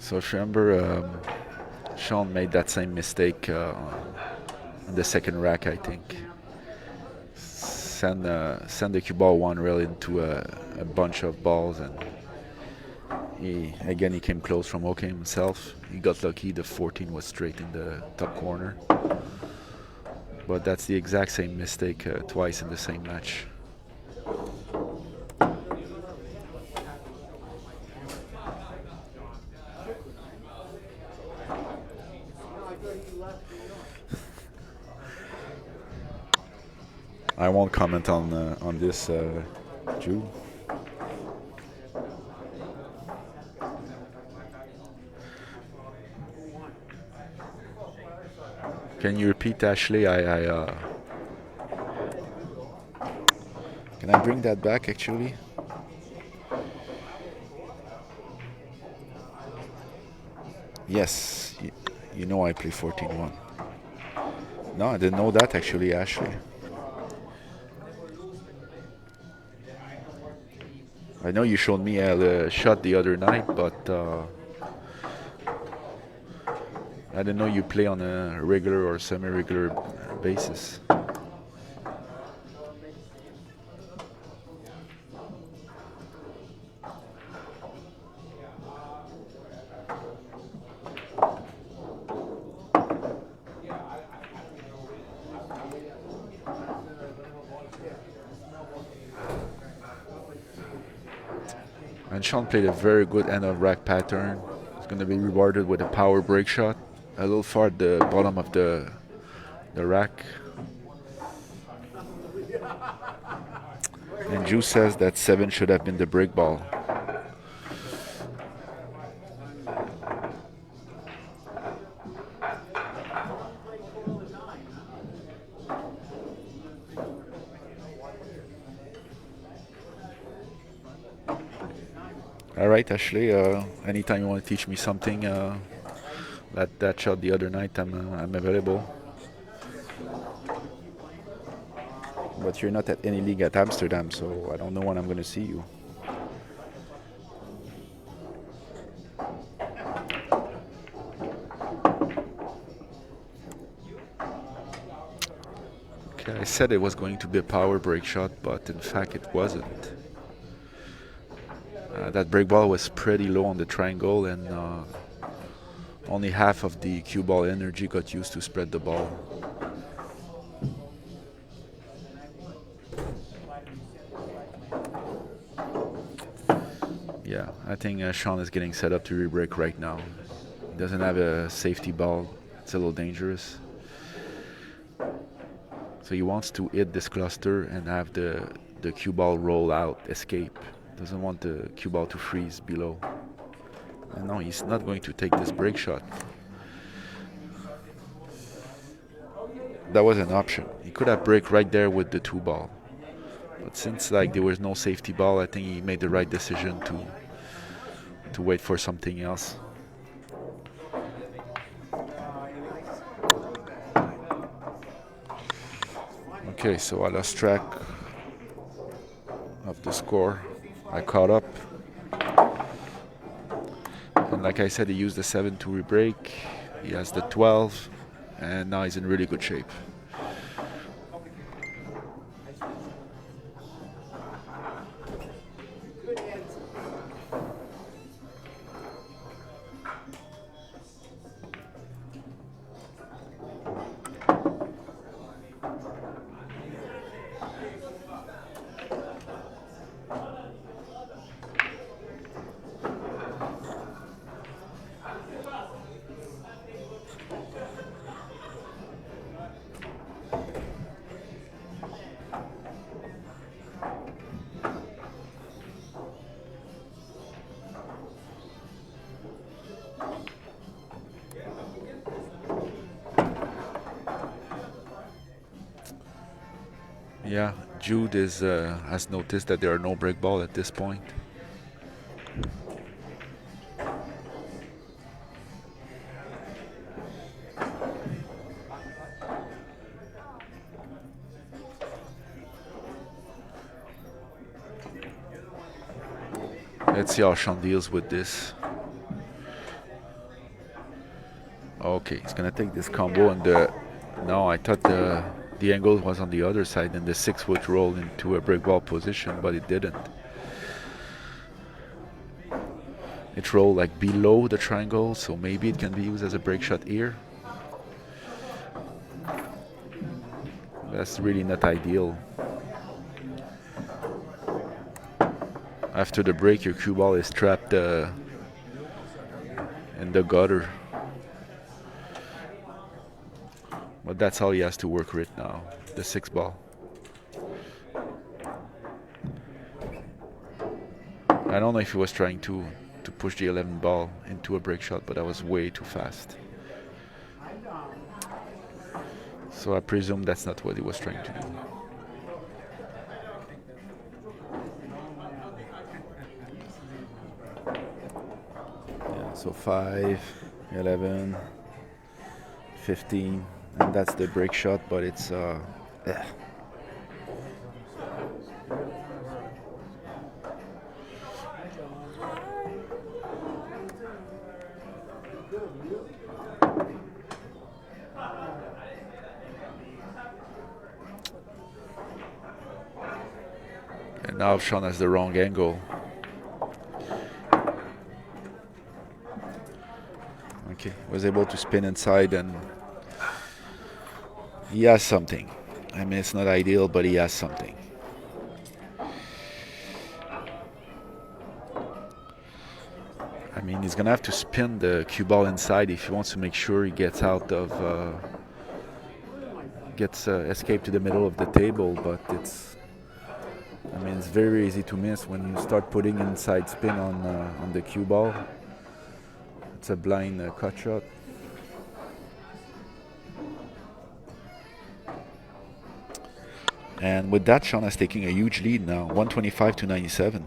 [SPEAKER 5] So if you remember, Sean made that same mistake on the second rack, I think. Send the cue ball one rail into a bunch of balls, and he came close from hooking himself. He got lucky. The 14 was straight in the top corner. But that's the exact same mistake twice in the same match. I won't comment on this, Jude. Can you repeat, Ashley? Can I bring that back, actually? Yes, you know I play 14-1. No, I didn't know that, actually, Ashley. I know you showed me a shot the other night, but I didn't know you play on a regular or semi-regular basis. And Sean played a very good end of rack pattern. He's going to be rewarded with a power break shot, a little far at the bottom of the rack. And Juice says that 7 should have been the break ball. All right, Ashley. Anytime you want to teach me something, that shot the other night, I'm available. But you're not at any league at Amsterdam, so I don't know when I'm going to see you. Okay, I said it was going to be a power break shot, but in fact it wasn't. That break ball was pretty low on the triangle, and only half of the cue ball energy got used to spread the ball. Yeah, I think Sean is getting set up to re-break right now. He doesn't have a safety ball. It's a little dangerous. So he wants to hit this cluster and have the cue ball roll out, escape. Doesn't want the cue ball to freeze below. And no, he's not going to take this break shot. That was an option. He could have break right there with the 2 ball. But since like there was no safety ball, I think he made the right decision to wait for something else. Okay, so I lost track of the score. I caught up. And like I said, he used the 7 to re-break. He has the 12, and now he's in really good shape. Yeah, Jude has noticed that there are no break ball at this point. Let's see how Sean deals with this. Okay, he's gonna take this combo and no, I thought the angle was on the other side and the 6 would roll into a break ball position, but it didn't. It rolled like below the triangle, so maybe it can be used as a break shot here. That's really not ideal. After the break, your cue ball is trapped in the gutter. But that's all he has to work with now, the 6 ball. I don't know if he was trying to push the 11 ball into a break shot, but that was way too fast. So I presume that's not what he was trying to do. Yeah, so 5, 11, 15, and that's the break shot, but it's and now Sean has the wrong angle. Okay, was able to spin inside, and he has something. I mean, it's not ideal, but he has something. I mean, he's gonna have to spin the cue ball inside if he wants to make sure he gets out of escape to the middle of the table. But it's very easy to miss when you start putting inside spin on the cue ball. It's a blind cut shot. And with that, Sean is taking a huge lead now, 125 to 97.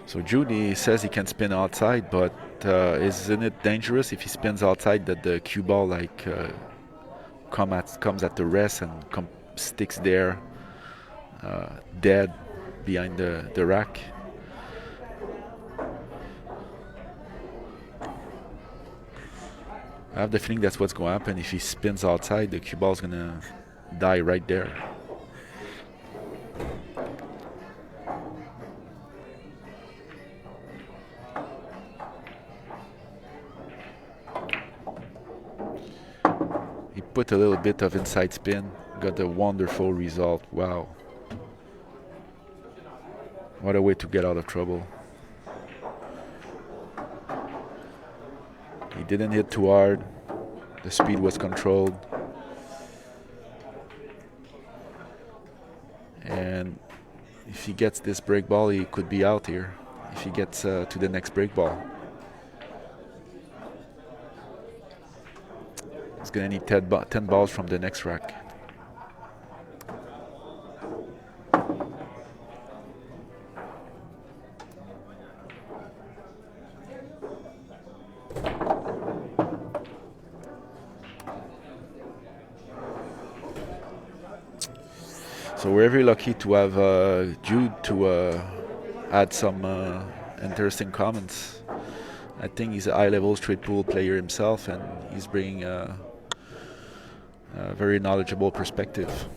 [SPEAKER 5] So Judy says he can spin outside, but isn't it dangerous if he spins outside that the cue ball comes at the rest and sticks there dead behind the rack? I have the feeling that's what's going to happen. If he spins outside, the cue ball's going to die right there. Put a little bit of inside spin, got a wonderful result. Wow. What a way to get out of trouble. He didn't hit too hard. The speed was controlled. And if he gets this break ball, he could be out here. If he gets to the next break ball. He's going to need 10 balls from the next rack. So we're very lucky to have Jude to add some interesting comments. I think he's a high-level straight pool player himself, and he's bringing a very knowledgeable perspective.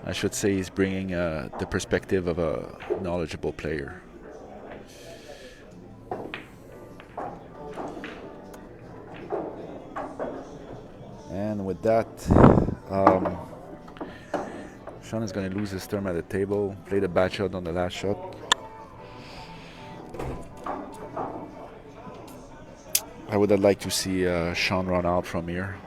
[SPEAKER 5] I should say he's bringing the perspective of a knowledgeable player. And with that, Sean is going to lose his term at the table, play the bad shot on the last shot. I would have liked to see Sean run out from here.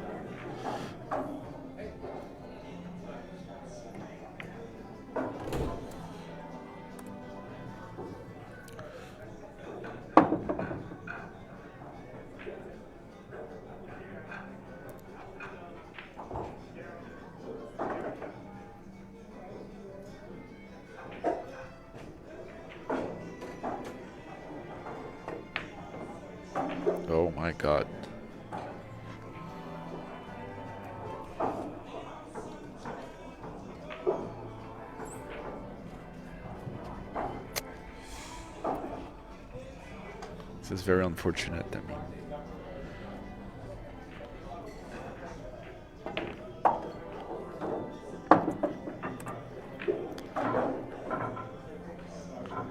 [SPEAKER 5] Oh my God. This is very unfortunate. I mean,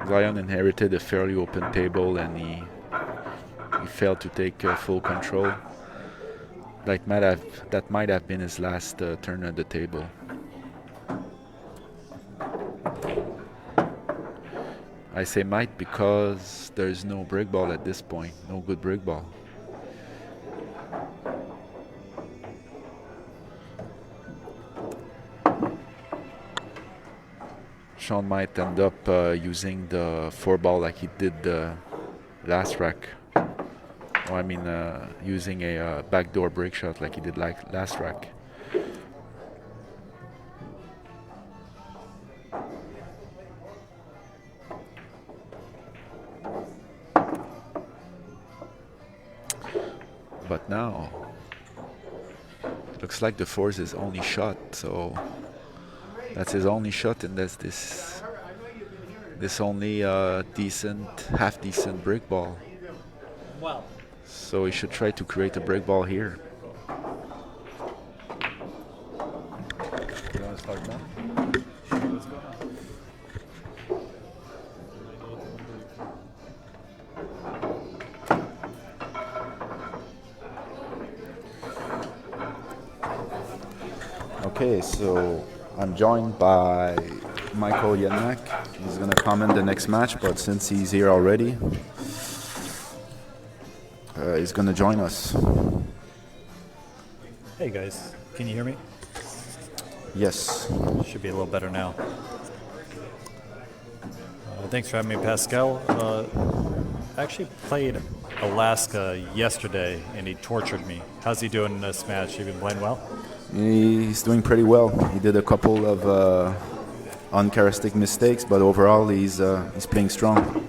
[SPEAKER 5] Zion inherited a fairly open table, and he failed to take full control. That might have been his last turn at the table. I say might because there's no break ball at this point. No good break ball. Sean might end up using the 4 ball like he did the last rack. Or I mean, using a backdoor break shot like he did like last rack. But now, looks like the 4 is his only shot. So that's his only shot, and that's this only decent, half decent break ball.
[SPEAKER 1] Well,
[SPEAKER 5] So he should try to create a break ball here.
[SPEAKER 4] You want to start now? Let's go.
[SPEAKER 5] Okay, so I'm joined by Michael Yenmak. He's gonna comment the next match, but since he's here already, he's gonna join us.
[SPEAKER 6] Hey guys, can you hear me?
[SPEAKER 5] Yes.
[SPEAKER 6] Should be a little better now. Thanks for having me, Pascal. I actually played Alaska yesterday, and he tortured me. How's he doing in this match? You been playing well?
[SPEAKER 5] He's doing pretty well. He did a couple of uncharacteristic mistakes, but overall he's playing strong.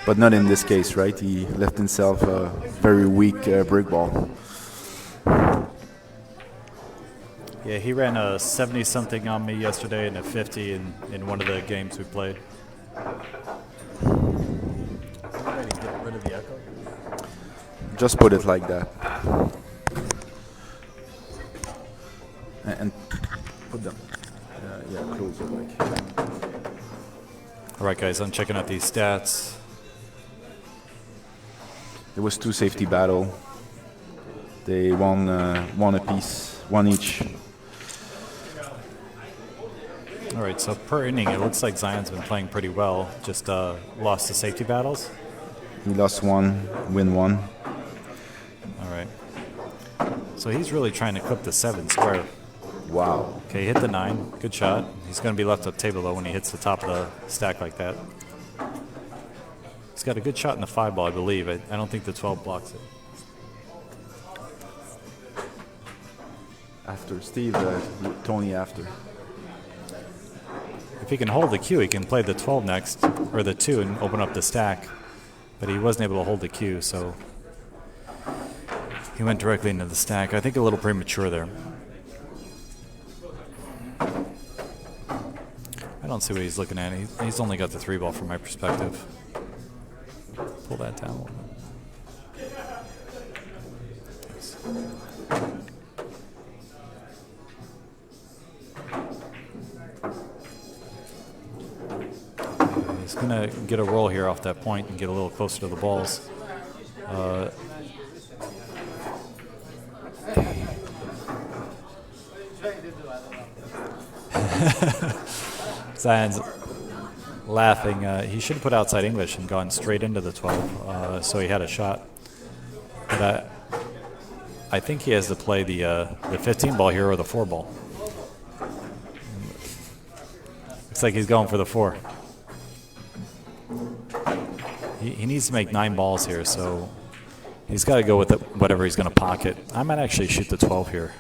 [SPEAKER 5] But not in this case, right? He left himself a very weak break ball.
[SPEAKER 6] Yeah, he ran a 70-something on me yesterday and a 50 in one of the games we played. Ready to get rid of the echo?
[SPEAKER 5] Just put it like that. And put them. Close it like.
[SPEAKER 6] All right, guys, I'm checking out these stats.
[SPEAKER 5] There was 2 safety battle. They won one apiece, one each.
[SPEAKER 6] All right, so per inning, it looks like Zion's been playing pretty well. Just lost the safety battles.
[SPEAKER 5] He lost 1, win 1.
[SPEAKER 6] All right. So he's really trying to clip the 7 square.
[SPEAKER 5] Wow.
[SPEAKER 6] Okay, hit the 9. Good shot. He's going to be left up table, though, when he hits the top of the stack like that. He's got a good shot in the 5 ball, I believe. I don't think the 12 blocks it.
[SPEAKER 5] After Steve, Tony after.
[SPEAKER 6] If he can hold the cue, he can play the 12 next, or the 2, and open up the stack. But he wasn't able to hold the cue, so he went directly into the stack. I think a little premature there. I don't see what he's looking at. He's only got the 3 ball from my perspective. Pull that down a little bit. He's going to get a roll here off that point and get a little closer to the balls. Zion's laughing. He should have put outside English and gone straight into the 12, so he had a shot. But I think he has to play the 15 ball here or the 4 ball. Looks like he's going for the 4. He needs to make 9 balls here, so he's got to go with whatever he's going to pocket. I might actually shoot the 12 here.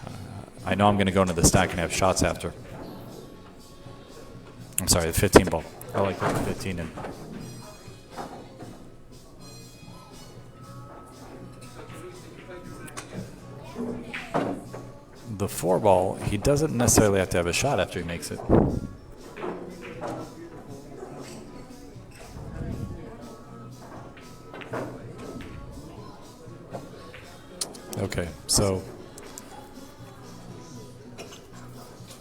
[SPEAKER 6] I know I'm going to go into the stack and have shots after. I'm sorry, the 15 ball. I like putting 15 in. The 4 ball, he doesn't necessarily have to have a shot after he makes it. Okay, so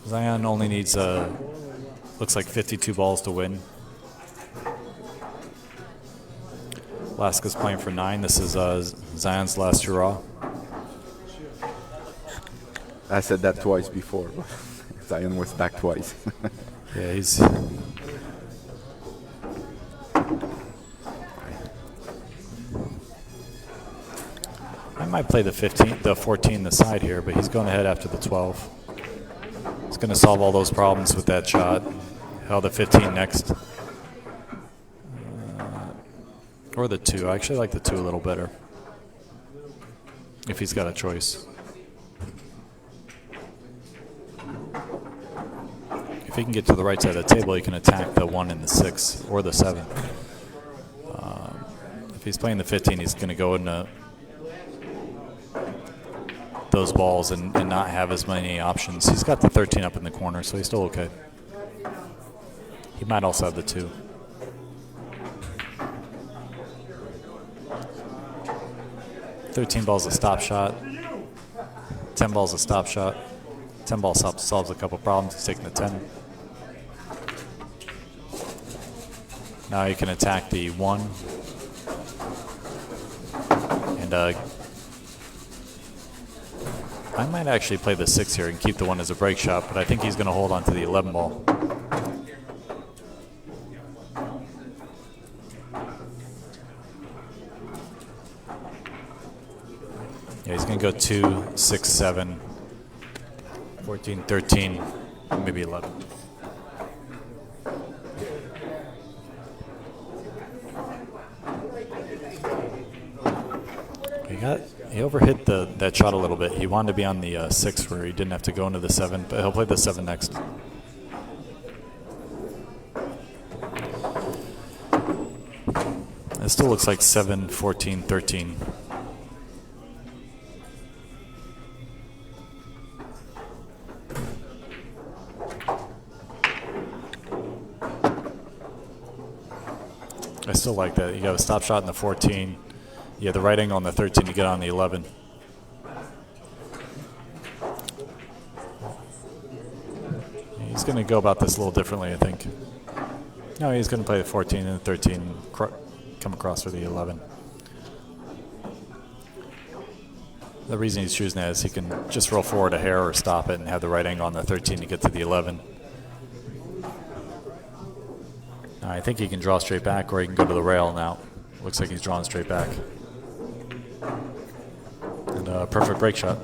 [SPEAKER 6] Zion only needs looks like 52 balls to win. Alaska's playing for 9. This is Zion's last hurrah.
[SPEAKER 5] I said that twice before. Zion was back twice.
[SPEAKER 6] Yeah, he's. I might play the 15, the 14, the side here, but he's going ahead after the 12. He's going to solve all those problems with that shot. Held the 15 next. Or the 2. I actually like the 2 a little better. If he's got a choice. If he can get to the right side of the table, he can attack the 1 and the 6 or the 7. If he's playing the 15, he's going to go into those balls and not have as many options. He's got the 13 up in the corner, so he's still okay. He might also have the 2. $13 balls a stop shot. 10 balls a stop shot. 10 ball solves a couple problems. He's taking the 10. Now you can attack the 1. And I might actually play the 6 here and keep the 1 as a break shot, but I think he's going to hold on to the 11 ball. Yeah, he's going to go 2, 6, 7, 14, 13, maybe 11. He overhit that shot a little bit. He wanted to be on the 6 where he didn't have to go into the 7, but he'll play the 7 next. It still looks like 7, 14, 13. I still like that. You got a stop shot in the 14. You have the right angle on the 13 to get on the 11. He's going to go about this a little differently, I think. No, he's going to play the 14 and the 13, come across for the 11. The reason he's choosing that is he can just roll forward a hair or stop it and have the right angle on the 13 to get to the 11. I think he can draw straight back, or he can go to the rail now. Looks like he's drawing straight back. And a perfect break shot.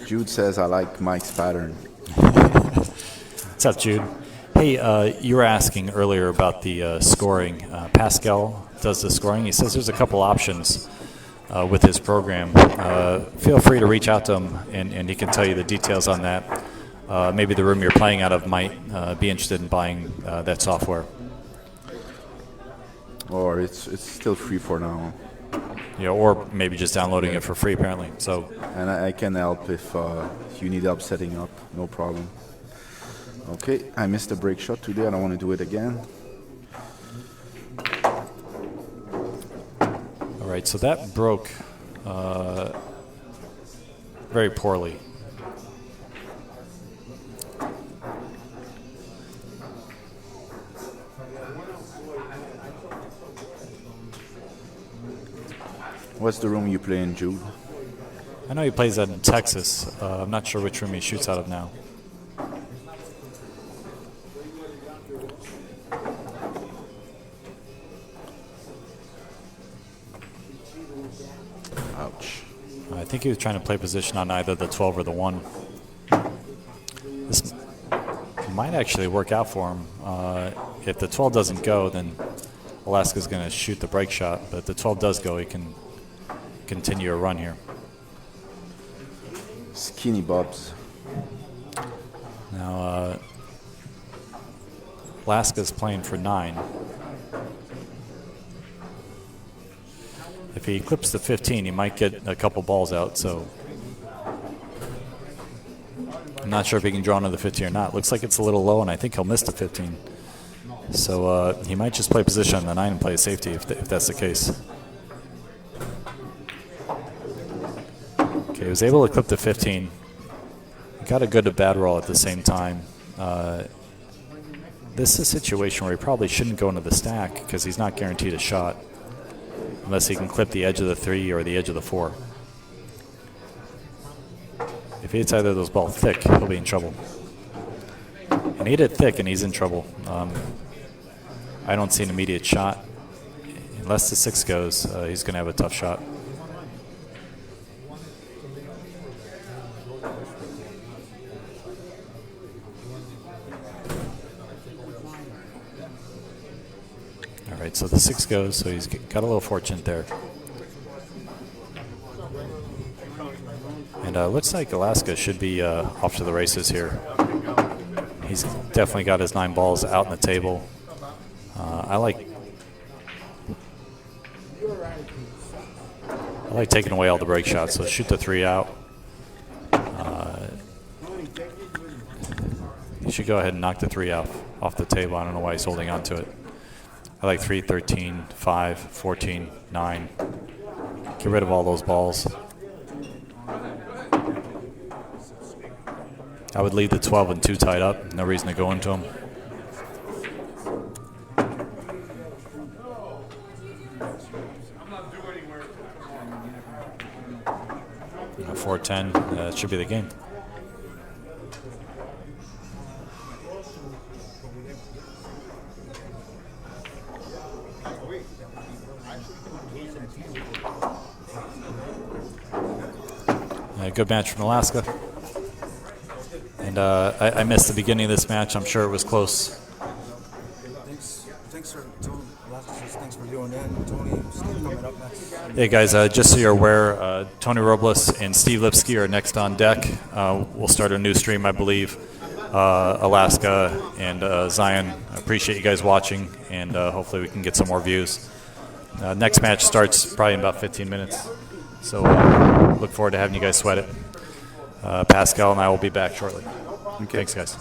[SPEAKER 5] Jude says, I like Mike's pattern.
[SPEAKER 6] What's up, Jude? Hey, you were asking earlier about the scoring. Pascal does the scoring. He says there's a couple options with his program. Feel free to reach out to him, and he can tell you the details on that. Maybe the room you're playing out of might be interested in buying that software.
[SPEAKER 5] Or it's still free for now.
[SPEAKER 6] Yeah, or maybe just downloading it for free, apparently. So,
[SPEAKER 5] And I can help if you need help setting up. No problem. Okay, I missed a break shot today. I don't want to do it again.
[SPEAKER 6] all right, so that broke very poorly.
[SPEAKER 5] What's the room you play in, Jude?
[SPEAKER 6] I know he plays that in Texas. I'm not sure which room he shoots out of now.
[SPEAKER 5] Ouch.
[SPEAKER 6] I think he was trying to play position on either the 12 or the 1. This might actually work out for him. If the 12 doesn't go, then Alaska's going to shoot the break shot. But if the 12 does go, he can continue a run here.
[SPEAKER 5] Skinny Bobs.
[SPEAKER 6] Now, Alaska's playing for 9. If he clips the 15, he might get a couple balls out, so I'm not sure if he can draw another 15 or not. Looks like it's a little low, and I think he'll miss the 15. So he might just play position on the 9 and play safety if that's the case. Okay, he was able to clip the 15. He got a good to bad roll at the same time. this is a situation where he probably shouldn't go into the stack because he's not guaranteed a shot unless he can clip the edge of the 3 or the edge of the 4. If he hits either of those balls thick, he'll be in trouble. And he hit it thick, and he's in trouble. I don't see an immediate shot. Unless the 6 goes, he's going to have a tough shot. All right, so the 6 goes, so he's got a little fortunate there. And looks like Alaska should be off to the races here. He's definitely got his 9 balls out on the table. I like taking away all the break shots, so shoot the 3 out. He should go ahead and knock the 3 out off the table. I don't know why he's holding on to it. I like 3, 13, 5, 14, 9. Get rid of all those balls. I would leave the 12 and 2 tied up. No reason to go into them. 4-10. That should be the game. Good match from Alaska. And I missed the beginning of this match. I'm sure it was close.
[SPEAKER 3] Thanks for doing that. Tony, Steve coming up next.
[SPEAKER 6] Hey guys, just so you're aware, Tony Robles and Steve Lipsky are next on deck. We'll start a new stream, I believe. Alaska and Zion. I appreciate you guys watching, and hopefully we can get some more views. Next match starts probably in about 15 minutes. So look forward to having you guys sweat it. Pascal and I will be back shortly. Thanks, guys.